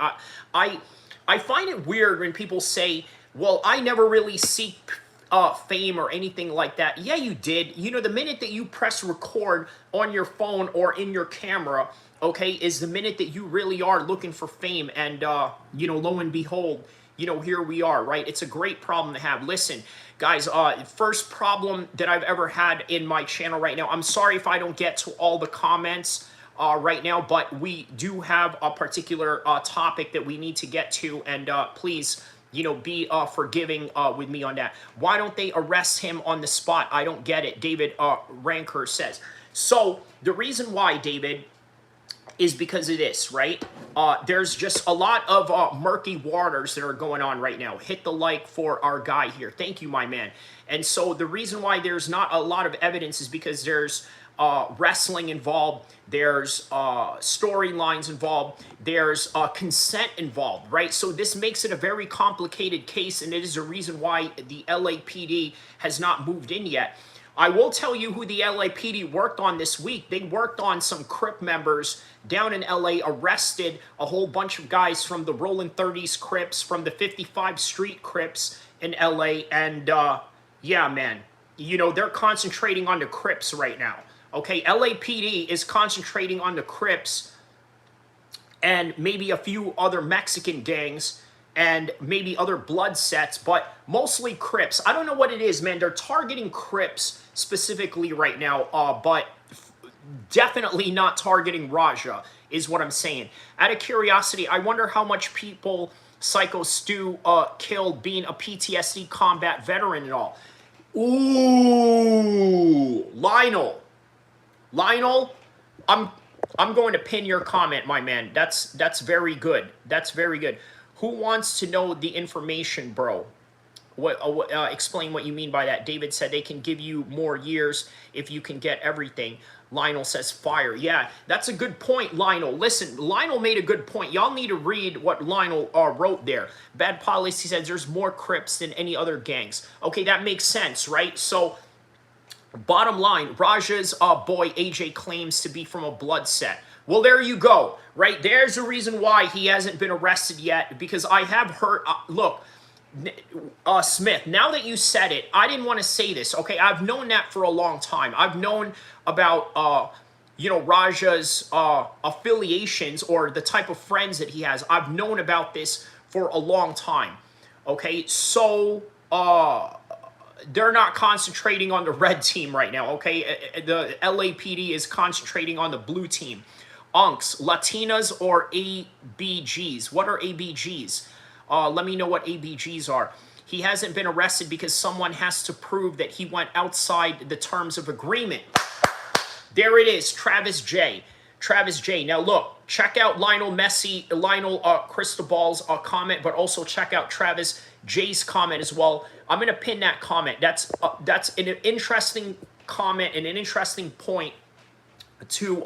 I find it weird when people say, well, I never really seek fame or anything like that. Yeah, you did. You know, the minute that you press record on your phone or in your camera, okay, is the minute that you really are looking for fame. And, you know, lo and behold, you know, here we are, right? It's a great problem to have. Listen, guys, first problem that I've ever had in my channel right now. I'm sorry if I don't get to all the comments right now, but we do have a particular topic that we need to get to, and please, you know, be forgiving with me on that. Why don't they arrest him on the spot? I don't get it, David Ranker says. So the reason why, David, is because of this, right? There's just a lot of murky waters that are going on right now. Hit the like for our guy here. Thank you, my man. And so the reason why there's not a lot of evidence is because there's wrestling involved, there's storylines involved, there's consent involved, right? So this makes it a very complicated case, and it is a reason why the LAPD has not moved in yet. I will tell you who the LAPD worked on this week. They worked on some Crip members down in LA, arrested a whole bunch of guys from the Rollin' 30s Crips, from the 55 Street Crips in LA, and yeah, man, you know, they're concentrating on the Crips right now. Okay, LAPD is concentrating on the Crips and maybe a few other Mexican gangs and maybe other blood sets, but mostly Crips. I don't know what it is, man. They're targeting Crips specifically right now, but definitely not targeting Raja, is what I'm saying. Out of curiosity, I wonder how much people Psycho Stu killed being a PTSD combat veteran and all. Ooh, Lionel, I'm going to pin your comment, my man. That's very good. That's very good. Who wants to know the information, bro? Explain what you mean by that. David said they can give you more years if you can get everything. Lionel says fire. Yeah, that's a good point, Lionel. Listen, Lionel made a good point. Y'all need to read what Lionel wrote there. Bad Policy says there's more Crips than any other gangs. Okay, that makes sense, right? So, bottom line, Raja's boy AJ claims to be from a blood set. Well, there you go, right? There's a reason why he hasn't been arrested yet, because I have heard, look, Smith, now that you said it, I didn't want to say this, okay? I've known that for a long time. I've known about, you know, Raja's affiliations or the type of friends that he has. I've known about this for a long time, okay? So, they're not concentrating on the red team right now, okay? The LAPD is concentrating on the blue team. Unks, Latinas or ABGs? What are ABGs? Let me know what ABGs are. He hasn't been arrested because someone has to prove that he went outside the terms of agreement. There it is, Travis J. Travis J. Now look, check out Lionel Cristobal's comment, but also check out Travis J's comment as well. I'm going to pin that comment. That's an interesting comment and an interesting point to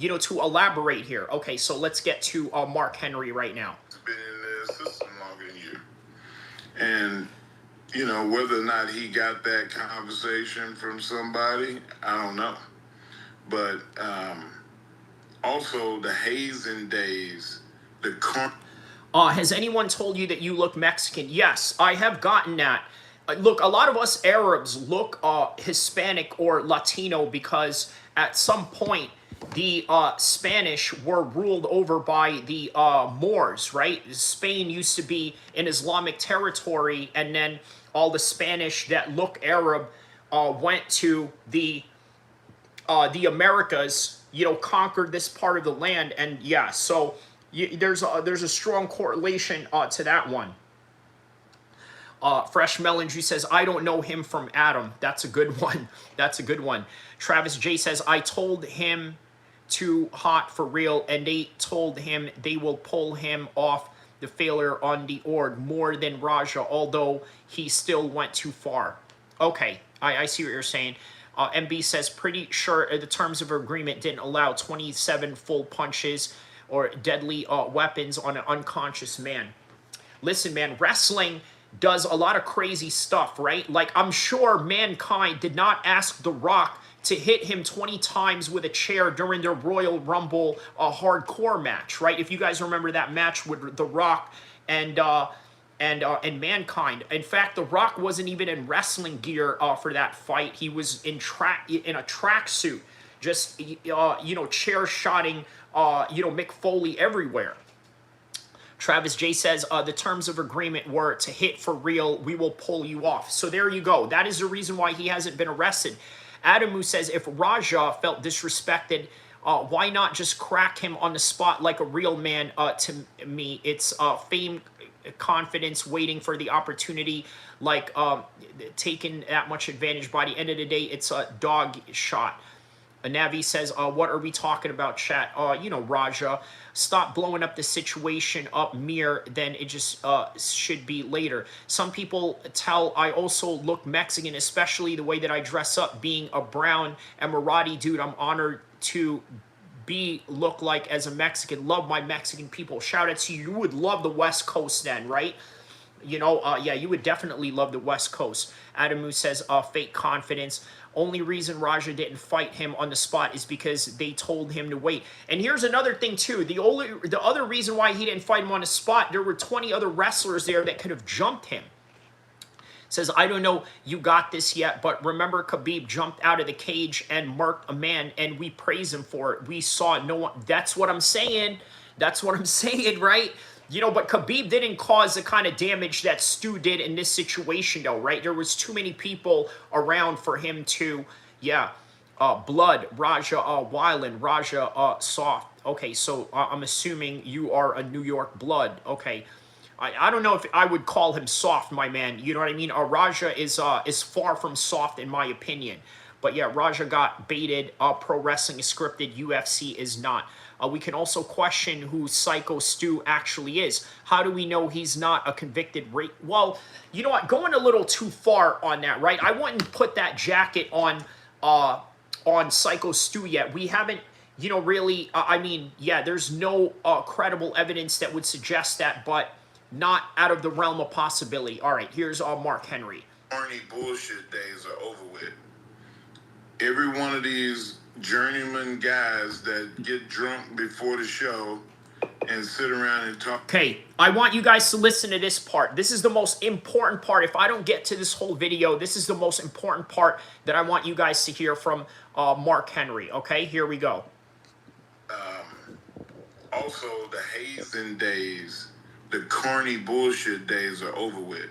you know, to elaborate here. Okay, so let's get to Mark Henry right now. Been in the system longer than you, and you know whether or not he got that conversation from somebody, I don't know. But also the hazing days, has anyone told you that you look Mexican? Yes, I have gotten that. Look, a lot of us Arabs look Hispanic or Latino because at some point the Spanish were ruled over by the Moors, right? Spain used to be an Islamic territory, and then all the Spanish that look Arab went to the Americas, you know, conquered this part of the land, and yeah, so there's a strong correlation to that one. Fresh Melangry says, I don't know him from Adam. That's a good one. That's a good one. Travis J says, I told him too hot for real, and they told him they will pull him off the failure on the org more than Raja, although he still went too far. Okay, I see what you're saying. MB says, pretty sure the terms of agreement didn't allow 27 full punches or deadly weapons on an unconscious man. Listen, man, wrestling does a lot of crazy stuff, right? Like, I'm sure Mankind did not ask The Rock to hit him 20 times with a chair during their Royal Rumble hardcore match, right? If you guys remember that match with The Rock and Mankind. In fact, The Rock wasn't even in wrestling gear for that fight. He was in a tracksuit, just chair shotting Mick Foley everywhere. Travis J says, the terms of agreement were to hit for real, we will pull you off. So there you go. That is the reason why he hasn't been arrested. Adamu says, if Raja felt disrespected, why not just crack him on the spot like a real man? To me, it's fame, confidence, waiting for the opportunity, like taking that much advantage. By the end of the day, it's a dog shot. Navi says, what are we talking about, chat? Raja, stop blowing up the situation up mere, then it just should be later. Some people tell I also look Mexican, especially the way that I dress up. Being a brown Emirati dude, I'm honored to look like as a Mexican. Love my Mexican people. Shout out to you. You would love the West Coast then, right? Yeah, you would definitely love the West Coast. Adamu says, fake confidence. Only reason Raja didn't fight him on the spot is because they told him to wait. And here's another thing too. The other reason why he didn't fight him on the spot, there were 20 other wrestlers there that could have jumped him. Says, I don't know you got this yet, but remember Khabib jumped out of the cage and marked a man, and we praise him for it. We saw no one. That's what I'm saying. That's what I'm saying, right? But Khabib didn't cause the kind of damage that Stu did in this situation, though, right? There was too many people around for him to, Blood, Raja, Weiland, Raja, Soft. Okay, so I'm assuming you are a New York Blood. Okay, I don't know if I would call him soft, my man. You know what I mean? Raja is far from soft in my opinion. But yeah, Raja got baited. Pro wrestling is scripted. UFC is not. We can also question who Psycho Stu actually is. How do we know he's not a convicted rape? Well, you know what? Going a little too far on that, right? I wouldn't put that jacket on Psycho Stu yet. We haven't, really. There's no credible evidence that would suggest that, but not out of the realm of possibility. All right, here's Mark Henry. Corny bullshit days are over with. Every one of these journeyman guys that get drunk before the show and sit around and talk. Okay, I want you guys to listen to this part. This is the most important part. If I don't get to this whole video, this is the most important part that I want you guys to hear from Mark Henry. Okay, here we go. Also, the hazing days, the corny bullshit days are over with.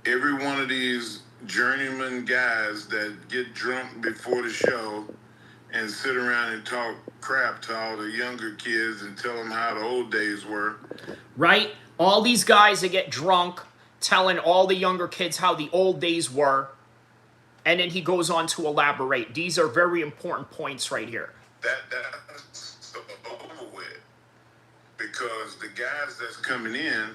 Every one of these journeyman guys that get drunk before the show and sit around and talk crap to all the younger kids and tell them how the old days were. Right? All these guys that get drunk telling all the younger kids how the old days were. And then he goes on to elaborate. These are very important points right here. That's over with. Because the guys that's coming in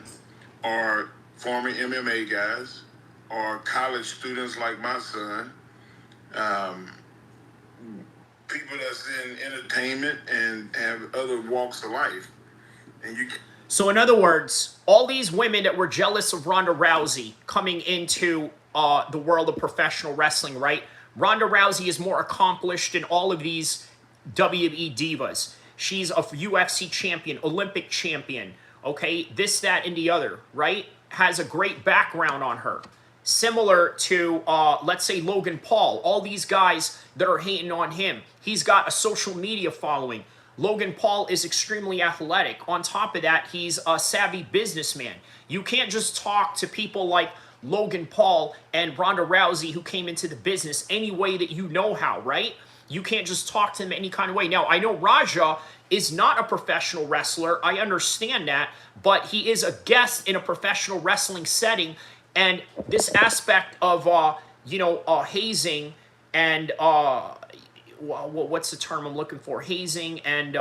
are former MMA guys, or college students like my son, people that's in entertainment and have other walks of life. And so in other words, all these women that were jealous of Ronda Rousey coming into the world of professional wrestling, right? Ronda Rousey is more accomplished than all of these WWE divas. She's a UFC champion, Olympic champion, okay? This, that, and the other, right? Has a great background on her. Similar to, let's say, Logan Paul. All these guys that are hating on him. He's got a social media following. Logan Paul is extremely athletic. On top of that, he's a savvy businessman. You can't just talk to people like Logan Paul and Ronda Rousey who came into the business any way that you know how, right? You can't just talk to them any kind of way. Now, I know Raja is not a professional wrestler. I understand that. But he is a guest in a professional wrestling setting And this aspect of, hazing and, what's the term I'm looking for? Hazing and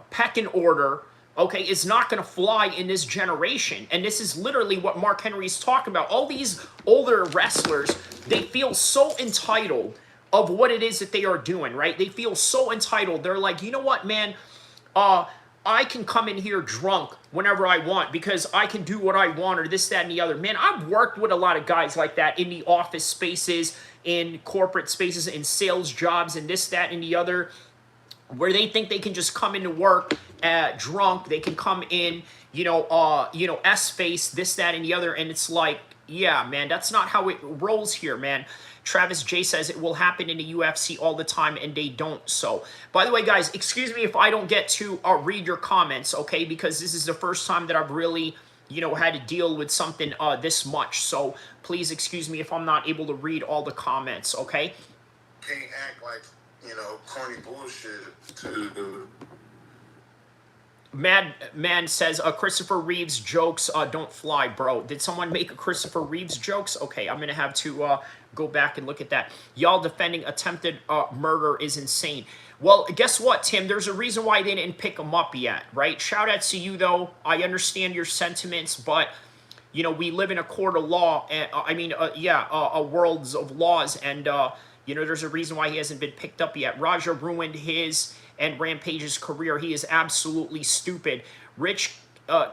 pecking order, okay, is not going to fly in this generation. And this is literally what Mark Henry's talking about. All these older wrestlers, they feel so entitled of what it is that they are doing, right? They feel so entitled. They're like, you know what, man? I can come in here drunk whenever I want because I can do what I want or this, that, and the other. Man, I've worked with a lot of guys like that in the office spaces, in corporate spaces, in sales jobs, and this, that, and the other, where they think they can just come into work drunk. They can come in, S-face, this, that, and the other, and it's like, yeah, man, that's not how it rolls here, man. Travis J says it will happen in the UFC all the time, and they don't. So, by the way, guys, excuse me if I don't get to read your comments, okay? Because this is the first time that I've really, had to deal with something this much. So, please excuse me if I'm not able to read all the comments, okay? Can't act like, corny bullshit to... Mad Man says, Christopher Reeves jokes don't fly, bro. Did someone make a Christopher Reeves jokes? Okay, I'm going to have to go back and look at that. Y'all defending attempted murder is insane. Well, guess what, Tim? There's a reason why they didn't pick him up yet, right? Shout out to you, though. I understand your sentiments, but, we live in a court of law. A world of laws, and, there's a reason why he hasn't been picked up yet. Raja ruined his and Rampage's career. He is absolutely stupid. Rich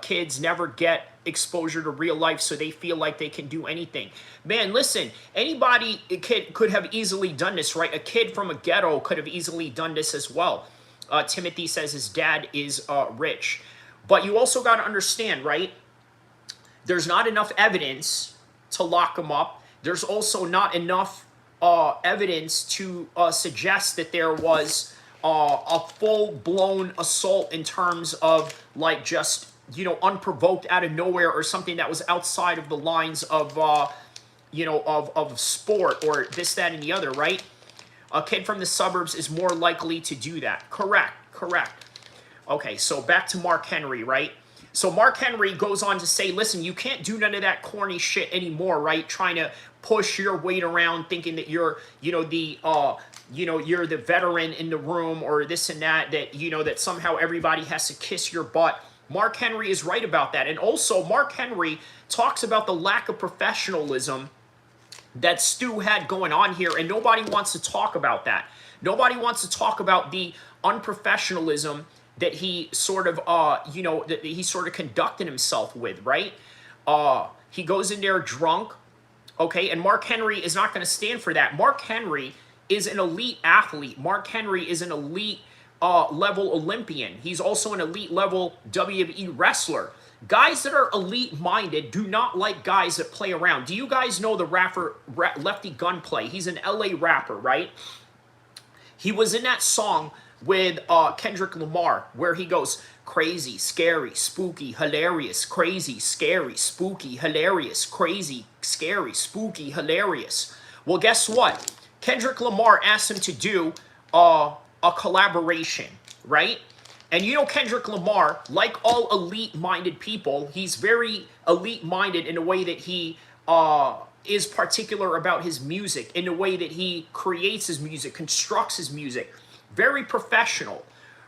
kids never get exposure to real life, so they feel like they can do anything. Man, listen, anybody could have easily done this, right? A kid from a ghetto could have easily done this as well. Timothy says his dad is rich. But you also got to understand, right? There's not enough evidence to lock him up. There's also not enough evidence to suggest that there was a full-blown assault in terms of like just, unprovoked out of nowhere or something that was outside of the lines of, of sport or this, that, and the other, right? A kid from the suburbs is more likely to do that. Correct. Okay, so back to Mark Henry, right? So Mark Henry goes on to say, listen, you can't do none of that corny shit anymore, right? Trying to push your weight around thinking that you're, you're the veteran in the room or this and that, that somehow everybody has to kiss your butt. Mark Henry is right about that. And also, Mark Henry talks about the lack of professionalism that Stu had going on here, and nobody wants to talk about that. Nobody wants to talk about the unprofessionalism that he sort of, that he sort of conducted himself with, right? He goes in there drunk, okay? And Mark Henry is not going to stand for that. Mark Henry is an elite athlete. Mark Henry is an elite level Olympian. He's also an elite level WWE wrestler. Guys that are elite-minded do not like guys that play around. Do you guys know the rapper Lefty Gunplay? He's an LA rapper, right? He was in that song with Kendrick Lamar where he goes, crazy, scary, spooky, hilarious, crazy, scary, spooky, hilarious, crazy, scary, spooky, hilarious. Well, guess what? Kendrick Lamar asked him to do a collaboration, right? And Kendrick Lamar, like all elite-minded people, he's very elite-minded in the way that he is particular about his music, in the way that he creates his music, constructs his music. Very professional,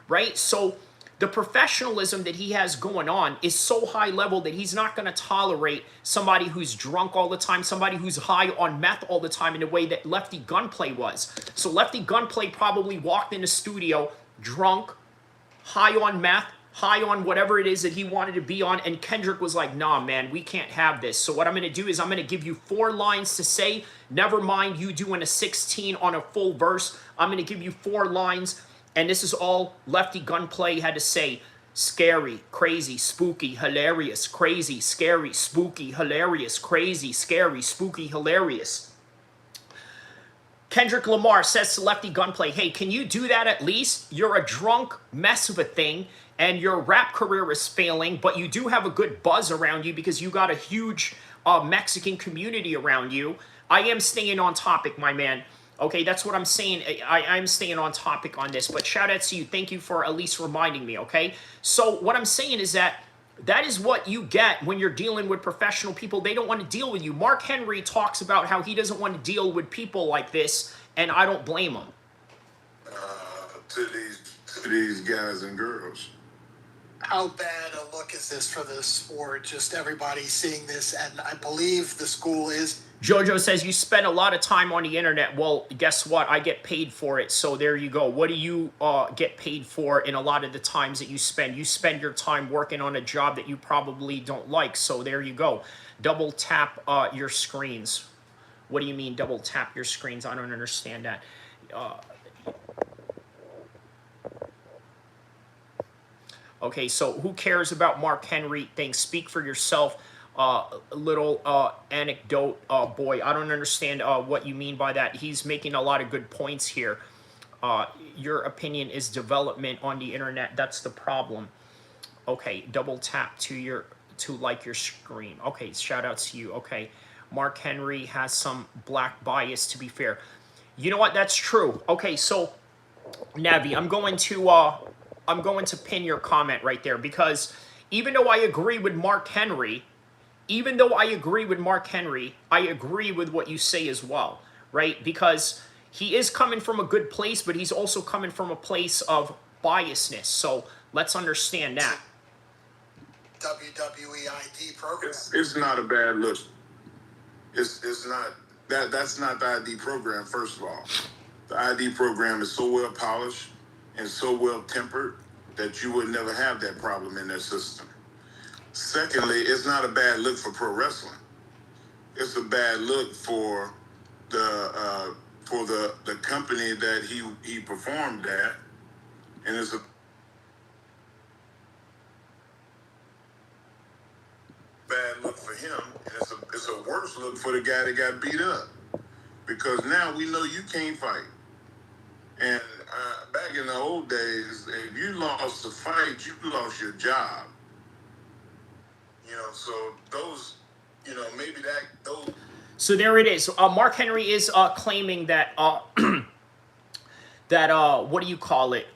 right? So the professionalism that he has going on is so high level that he's not going to tolerate somebody who's drunk all the time, somebody who's high on meth all the time in the way that Lefty Gunplay was. So Lefty Gunplay probably walked in the studio drunk, high on meth, high on whatever it is that he wanted to be on, and Kendrick was like, nah, man, we can't have this. So what I'm going to do is I'm going to give you 4 lines to say, never mind you doing a 16 on a full verse. I'm going to give you 4 lines, and this is all Lefty Gunplay had to say. Scary, crazy, spooky, hilarious, crazy, scary, spooky, hilarious, crazy, scary, spooky, hilarious. Kendrick Lamar says to Lefty Gunplay, hey, can you do that at least? You're a drunk mess of a thing, and your rap career is failing, but you do have a good buzz around you because you got a huge Mexican community around you. I am staying on topic, my man. Okay, that's what I'm saying. I'm staying on topic on this, but shout out to you. Thank you for at least reminding me, okay? So what I'm saying is that That is what you get when you're dealing with professional people. They don't want to deal with you. Mark Henry talks about how he doesn't want to deal with people like this, and I don't blame him. To these guys and girls. How bad a look is this for the sport? Just everybody seeing this, and I believe the school is. Jojo says, you spend a lot of time on the internet. Well, guess what? I get paid for it. So there you go. What do you get paid for in a lot of the times that you spend? You spend your time working on a job that you probably don't like. So there you go. Double tap your screens. What do you mean double tap your screens? I don't understand that. Okay, so who cares about Mark Henry thing? Speak for yourself. Little anecdote, boy. I don't understand what you mean by that. He's making a lot of good points here. Your opinion is development on the internet. That's the problem. Okay, double tap to like your screen. Okay, shout out to you. Okay, Mark Henry has some black bias, to be fair. You know what? That's true. Okay, so Navi, I'm going to pin your comment right there, because even though I agree with Mark Henry, I agree with what you say as well, right? Because he is coming from a good place, but he's also coming from a place of biasness. So let's understand that. WWE ID program. It's not a bad look. It's not that's not the ID program. First of all, the ID program is so well polished and so well tempered that you would never have that problem in their system. Secondly, it's not a bad look for pro wrestling. It's a bad look for the company that he performed at, and it's a bad look for him, and it's a worse look for the guy that got beat up, because now we know you can't fight. And back in the old days, if you lost a fight, you lost your job. You know, so those, you know, maybe those. So there it is. Mark Henry is claiming that what do you call it?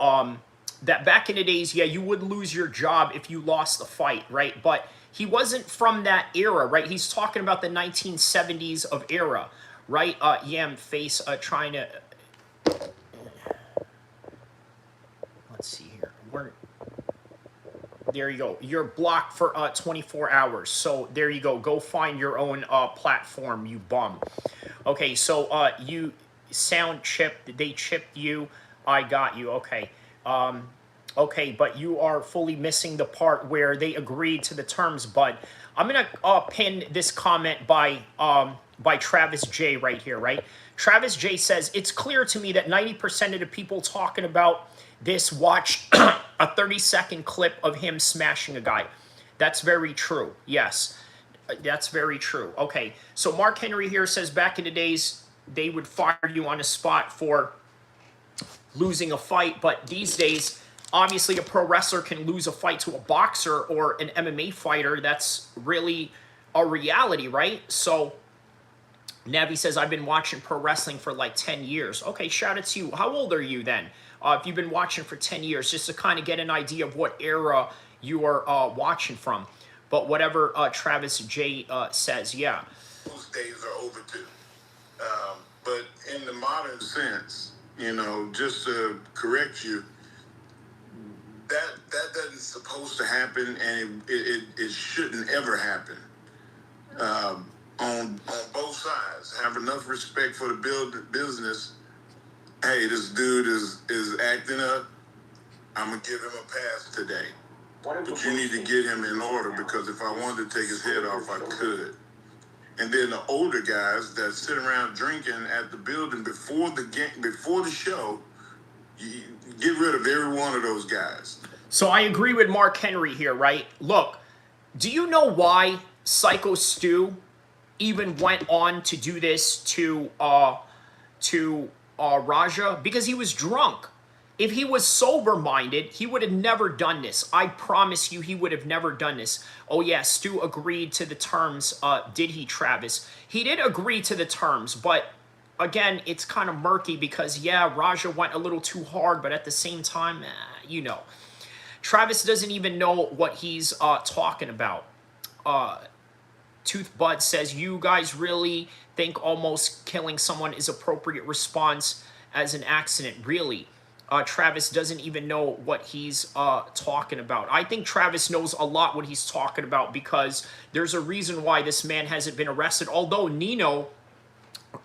That back in the days, yeah, you would lose your job if you lost the fight, right? But he wasn't from that era, right? He's talking about the 1970s of era, right? Yam face trying to. Let's see here. There you go. You're blocked for 24 hours. So there you go. Go find your own platform, you bum. Okay, so you sound chipped. They chipped you. I got you. Okay. Okay, but you are fully missing the part where they agreed to the terms, bud. I'm going to pin this comment by Travis J right here, right? Travis J says, it's clear to me that 90% of the people talking about this watched a 30-second clip of him smashing a guy. That's very true. Yes, that's very true. Okay, so Mark Henry here says back in the days, they would fire you on the spot for losing a fight. But these days, obviously a pro wrestler can lose a fight to a boxer or an MMA fighter. That's really a reality, right? So Navi says, I've been watching pro wrestling for like 10 years. Okay, shout out to you. How old are you then? If you've been watching for 10 years, just to kind of get an idea of what era you are watching from. But whatever Travis J says, yeah. Those days are over too. But in the modern sense, you know, just to correct you, that doesn't supposed to happen, and it shouldn't ever happen. On both sides, have enough respect for the business. Hey, this dude is acting up. I'm gonna give him a pass today. But you need to get him in order, because if I wanted to take his head off, I could. And then the older guys that sit around drinking at the building before the show, you get rid of every one of those guys. So I agree with Mark Henry here, right? Look, do you know why Psycho Stu even went on to do this to Raja? Because he was drunk. If he was sober-minded, he would have never done this. I promise you, he would have never done this. Oh yeah, Stu agreed to the terms. Did he, Travis? He did agree to the terms, but again, it's kind of murky because, yeah, Raja went a little too hard, but at the same time, you know. Travis doesn't even know what he's talking about. Tooth Bud says, you guys really think almost killing someone is appropriate response as an accident? Really? Travis doesn't even know what he's talking about. I think Travis knows a lot what he's talking about, because there's a reason why this man hasn't been arrested. Although Nino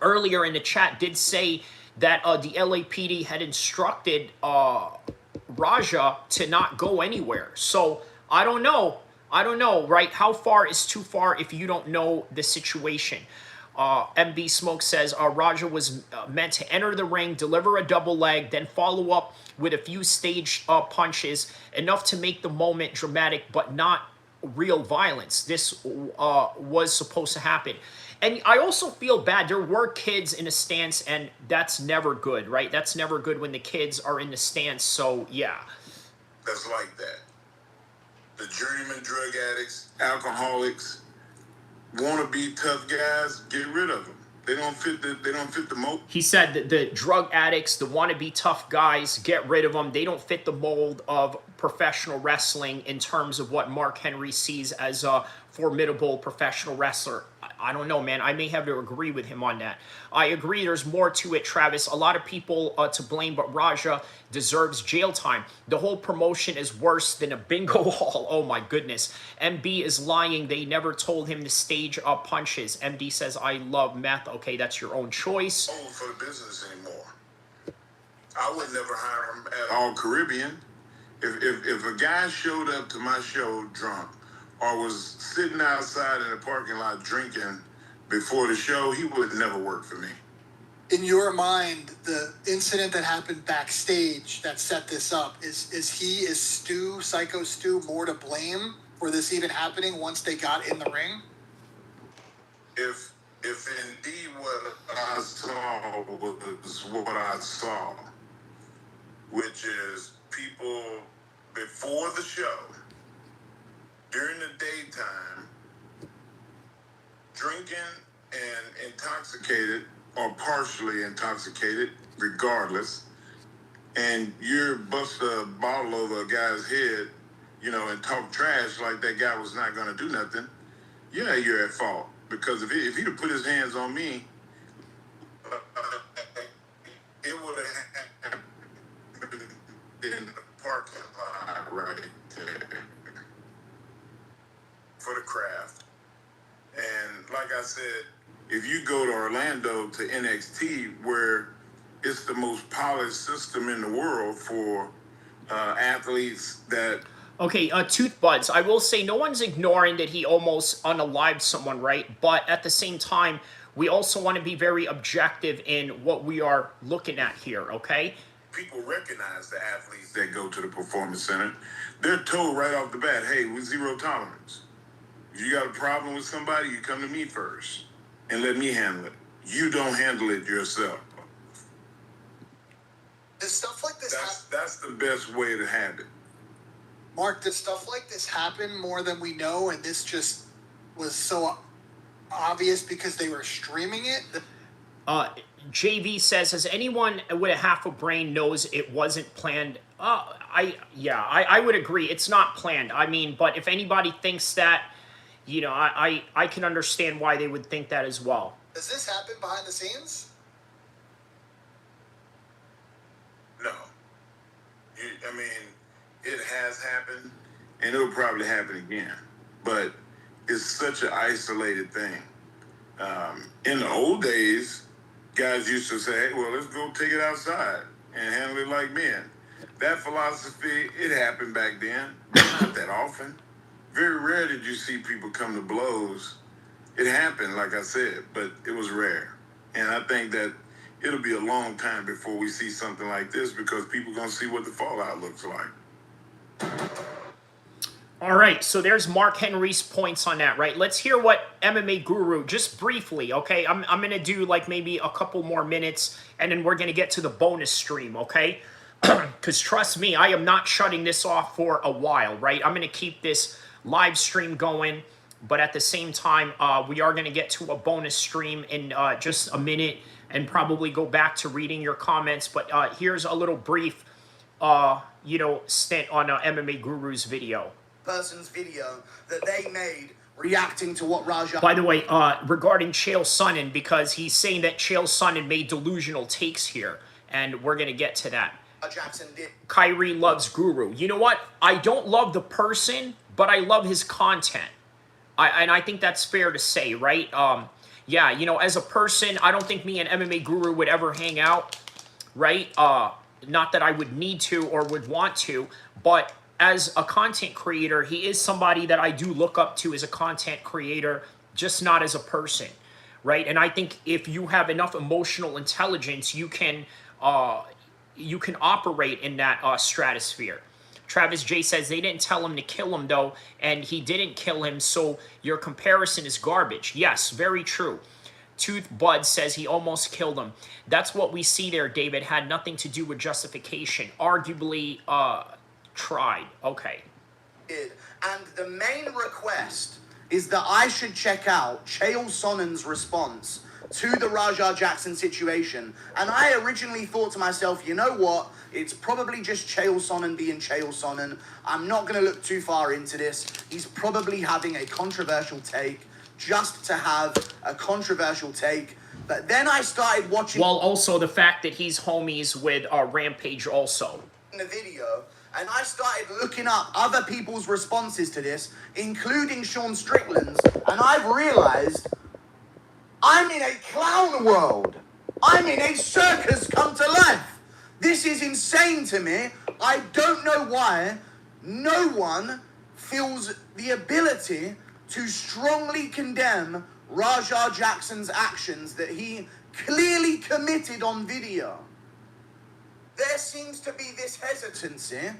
earlier in the chat did say that the LAPD had instructed Raja to not go anywhere. So I don't know. Right? How far is too far if you don't know the situation? MB Smoke says Raja was meant to enter the ring, deliver a double leg, then follow up with a few stage punches, enough to make the moment dramatic, but not real violence. This was supposed to happen. And I also feel bad. There were kids in the stands, and that's never good, right? That's never good when the kids are in the stands. So, yeah. That's like that. The journeyman drug addicts, alcoholics, wannabe tough guys, get rid of them. They don't fit the mold. He said that the drug addicts, the wannabe tough guys, get rid of them. They don't fit the mold of professional wrestling in terms of what Mark Henry sees as a formidable professional wrestler. I don't know, man. I may have to agree with him on that. I agree there's more to it, Travis. A lot of people to blame, but Raja deserves jail time. The whole promotion is worse than a bingo hall. Oh, my goodness. MB is lying. They never told him to stage up punches. MD says, I love meth. Okay, that's your own choice. Oh, for the business anymore. I would never hire him at all Caribbean. If a guy showed up to my show drunk, or was sitting outside in the parking lot drinking before the show, he would never work for me. In your mind, the incident that happened backstage that set this up, is Stu, Psycho Stu, more to blame for this even happening once they got in the ring? If indeed what I saw was what I saw, which is people before the show, during the daytime, drinking and intoxicated or partially intoxicated, regardless, and you bust a bottle over a guy's head, and talk trash like that guy was not going to do nothing, yeah, you're at fault. Because if he'd have put his hands on me, it would have happened in the parking lot right there. For the craft. And like I said, if you go to Orlando to NXT, where it's the most polished system in the world for athletes that... Okay, Tooth Buds, I will say no one's ignoring that he almost unalived someone, right? But at the same time, we also want to be very objective in what we are looking at here, okay? People recognize the athletes that go to the Performance Center. They're told right off the bat, hey, we're zero tolerance. If you got a problem with somebody, you come to me first and let me handle it. You don't handle it yourself. Does stuff like this that's the best way to have it. Mark, does stuff like this happen more than we know, and this just was so obvious because they were streaming it? JV says, has anyone with a half a brain knows it wasn't planned? I would agree. It's not planned. I mean, but if anybody thinks that, I can understand why they would think that as well. Does this happen behind the scenes? No. It has happened, and it'll probably happen again. But it's such an isolated thing. In the old days, guys used to say, hey, well, let's go take it outside and handle it like men. That philosophy, it happened back then, but not that often. Very rare did you see people come to blows. It happened, like I said, but it was rare. And I think that it'll be a long time before we see something like this, because people are going to see what the fallout looks like. All right, so there's Mark Henry's points on that, right? Let's hear what MMA Guru, just briefly, okay? I'm going to do like maybe a couple more minutes, and then we're going to get to the bonus stream, okay? Because trust me, I am not shutting this off for a while, right? I'm going to keep this live stream going, but at the same time, we are going to get to a bonus stream in just a minute and probably go back to reading your comments. But here's a little brief you know, stint on MMA Guru's video. Person's video that they made reacting to what Raja. By the way, regarding Chael Sonnen, because he's saying that Chael Sonnen made delusional takes here, and we're gonna get to that. Jackson did. Kyrie loves Guru. You know what? I don't love the person, but I love his content. And I think that's fair to say, right? Yeah, you know, as a person, I don't think me and MMA Guru would ever hang out, right? Not that I would need to or would want to, but as a content creator, he is somebody that I do look up to as a content creator, just not as a person, right? And I think if you have enough emotional intelligence, you can operate in that stratosphere. Travis J says they didn't tell him to kill him, though, and he didn't kill him, so your comparison is garbage. Yes, very true. Tooth Bud says he almost killed him. That's what we see there, David. Had nothing to do with justification. Arguably tried. Okay. And the main request is that I should check out Chael Sonnen's response to the Raja Jackson situation. And I originally thought to myself, you know what? It's probably just Chael Sonnen being Chael Sonnen. I'm not going to look too far into this. He's probably having a controversial take just to have a controversial take. But then I started watching... Well, also the fact that he's homies with Rampage also. ...the video, and I started looking up other people's responses to this, including Sean Strickland's, and I've realized I'm in a clown world. I'm in a circus come to life. This is insane to me. I don't know why no one feels the ability to strongly condemn Raja Jackson's actions that he clearly committed on video. There seems to be this hesitancy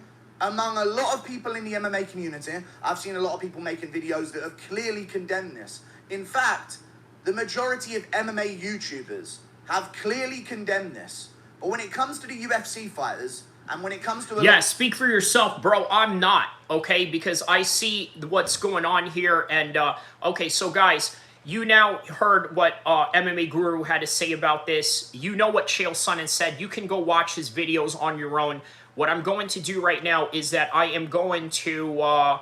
among a lot of people in the MMA community. I've seen a lot of people making videos that have clearly condemned this. In fact, the majority of MMA YouTubers have clearly condemned this. But when it comes to the UFC fighters, and when it comes to... Yeah, speak for yourself, bro. I'm not, okay? Because I see what's going on here. And, okay, so guys, you now heard what MMA Guru had to say about this. You know what Chael Sonnen said. You can go watch his videos on your own. What I'm going to do right now is that I am going to...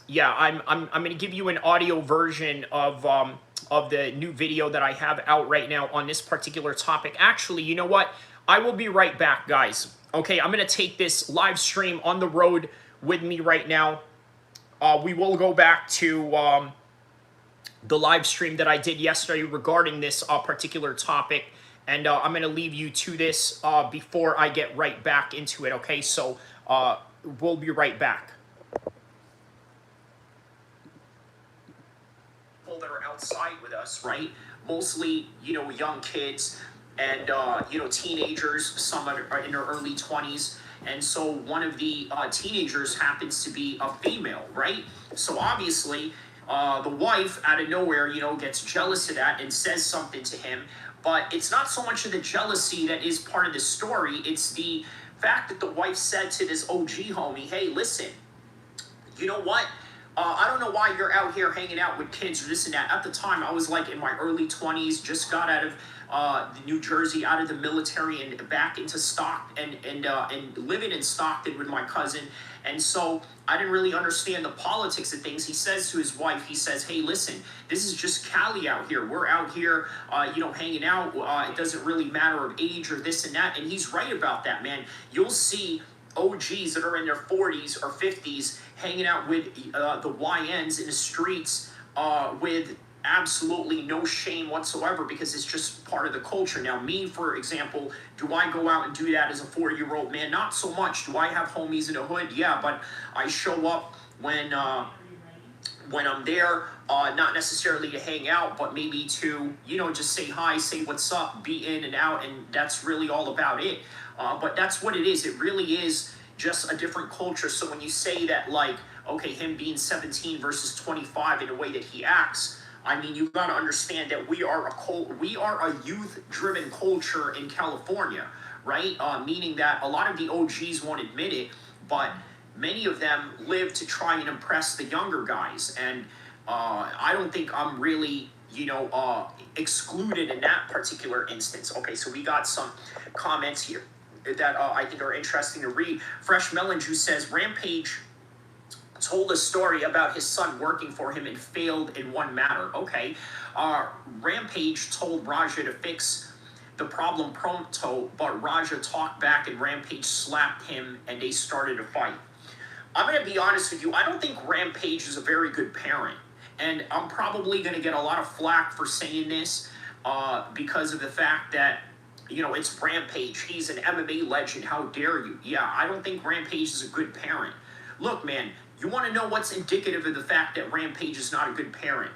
yeah, I'm going to give you an audio version of the new video that I have out right now on this particular topic. Actually, you know what? I will be right back, guys. Okay, I'm going to take this live stream on the road with me right now. We will go back to the live stream that I did yesterday regarding this particular topic. And I'm going to leave you to this before I get right back into it, okay? So we'll be right back. People that are outside with us, right? Mostly, you know, young kids and, you know, teenagers. Some are in their early 20s. And so one of the teenagers happens to be a female, right? So obviously, the wife out of nowhere, you know, gets jealous of that and says something to him. But it's not so much of the jealousy that is part of the story. It's the fact that the wife said to this OG homie, hey, listen, you know what? I don't know why you're out here hanging out with kids or this and that. At the time, I was like in my early 20s, just got out of New Jersey, out of the military and back into Stockton and living in Stockton with my cousin. And so I didn't really understand the politics of things. He says to his wife, he says, hey, listen, this is just Cali out here. We're out here, you know, hanging out. It doesn't really matter of age or this and that. And he's right about that, man. You'll see OGs that are in their 40s or 50s hanging out with the YNs in the streets with absolutely no shame whatsoever because it's just part of the culture. Now, me, for example, do I go out and do that as a 40-year-old man? Not so much. Do I have homies in the hood? Yeah, but I show up when I'm there, not necessarily to hang out, but maybe to, you know, just say hi, say what's up, be in and out, and that's really all about it. But that's what it is. It really is just a different culture. So when you say that, like, okay, him being 17 versus 25 in the way that he acts, I mean, you've got to understand that we are a youth-driven culture in California, right? Meaning that a lot of the OGs won't admit it, but many of them live to try and impress the younger guys. And I don't think I'm really, you know, excluded in that particular instance. Okay, so we got some comments here. that I think are interesting to read. Fresh Melon Juice says Rampage told a story about his son working for him and failed in one matter. Okay. Rampage told Raja to fix the problem pronto, but Raja talked back and Rampage slapped him and they started a fight. I'm going to be honest with you. I don't think Rampage is a very good parent. And I'm probably going to get a lot of flack for saying this because of the fact that, you know, it's Rampage. He's an MMA legend. How dare you? Yeah, I don't think Rampage is a good parent. Look, man, you want to know what's indicative of the fact that Rampage is not a good parent?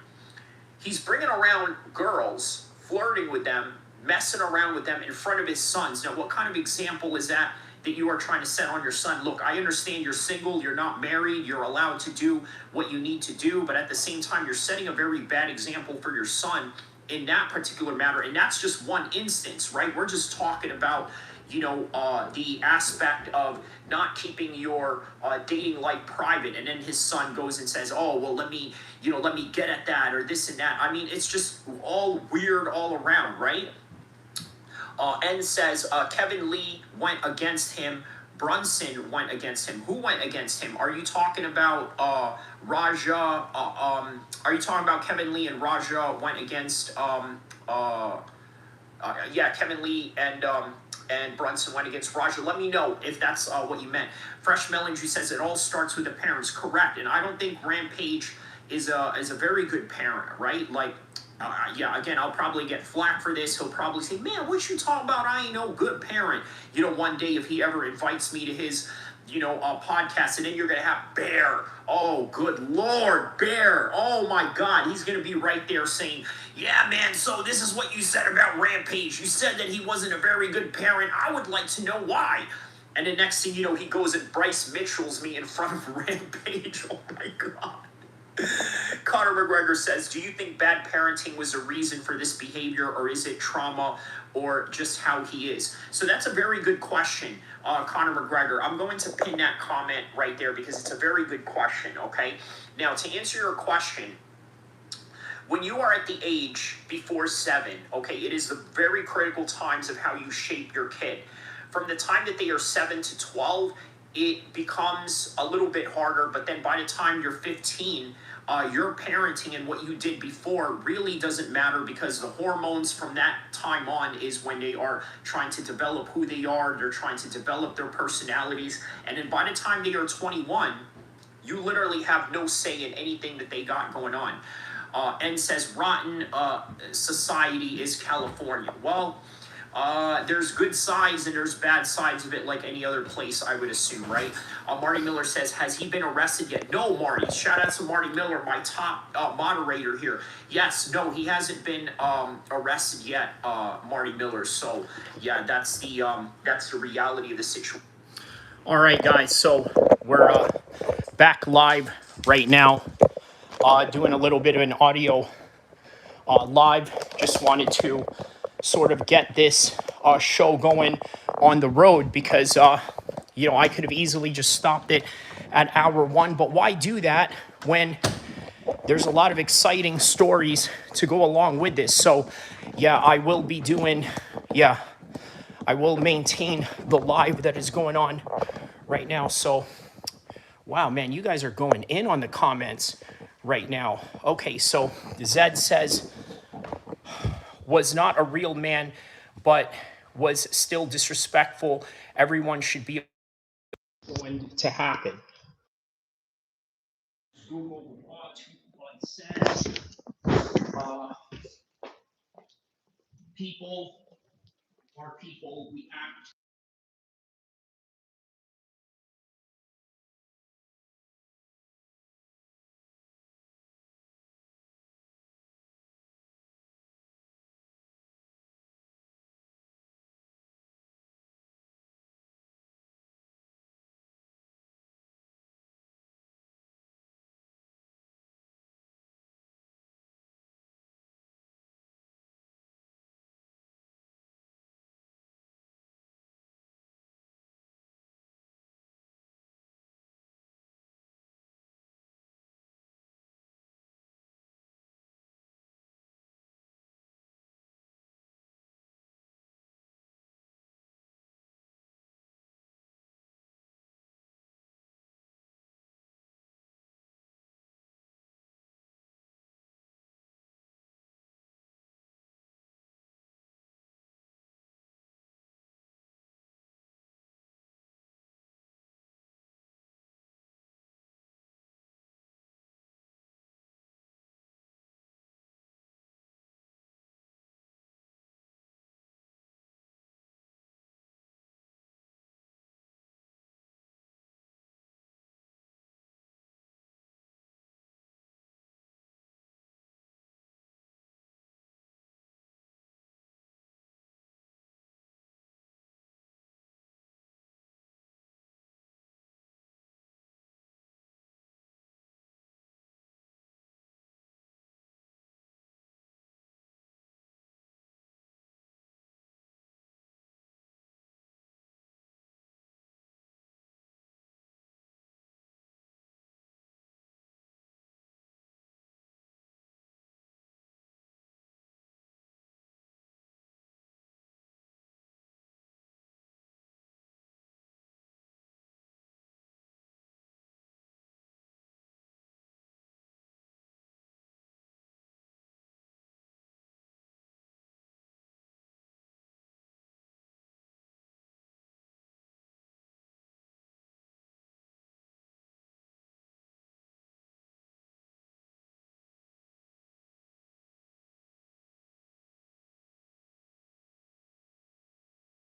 He's bringing around girls, flirting with them, messing around with them in front of his sons. Now, what kind of example is that you are trying to set on your son? Look, I understand you're single, you're not married, you're allowed to do what you need to do, but at the same time, you're setting a very bad example for your son in that particular matter. And that's just one instance, right? We're just talking about, you know, the aspect of not keeping your dating life private. And then his son goes and says, oh, well, let me get at that or this and that. I mean, it's just all weird all around, right? N says Kevin Lee went against him. Brunson went against him. Who went against him? Are you talking about Raja? Are you talking about Kevin Lee and Raja went against? Kevin Lee and Brunson went against Raja. Let me know if that's what you meant. Fresh Melon Juice says it all starts with the parents. Correct, and I don't think Rampage is a very good parent, right? Like. Again, I'll probably get flack for this. He'll probably say, man, what you talking about? I ain't no good parent. You know, one day if he ever invites me to his, podcast, and then you're going to have Bear. Oh, good Lord, Bear. Oh, my God. He's going to be right there saying, yeah, man, so this is what you said about Rampage. You said that he wasn't a very good parent. I would like to know why. And the next thing you know, he goes and Bryce Mitchell's me in front of Rampage. Oh, my God. Conor McGregor says, do you think bad parenting was a reason for this behavior, or is it trauma, or just how he is? So that's a very good question, Conor McGregor. I'm going to pin that comment right there because it's a very good question, okay? Now, to answer your question, when you are at the age before 7, okay, it is the very critical times of how you shape your kid. From the time that they are 7 to 12, it becomes a little bit harder, but then by the time you're 15, your parenting and what you did before really doesn't matter, because the hormones from that time on is when they are trying to develop who they are, they're trying to develop their personalities, and then by the time they are 21, you literally have no say in anything that they got going on. And says, rotten society is California. Well, there's good sides and there's bad sides of it, like any other place, I would assume, right? Marty Miller says, has he been arrested yet? No, Marty. Shout out to Marty Miller, my top moderator here. Yes, no, he hasn't been arrested yet, Marty Miller. So, yeah, that's the reality of the situation. All right, guys. So we're back live right now, doing a little bit of an audio live. Just wanted to sort of get this show going on the road because, I could have easily just stopped it at hour 1. But why do that when there's a lot of exciting stories to go along with this? So, I will be doing, I will maintain the live that is going on right now. So, wow, man, you guys are going in on the comments right now. Okay, so Zed says, was not a real man, but was still disrespectful. Everyone should be going to happen. Google says, people are people. We act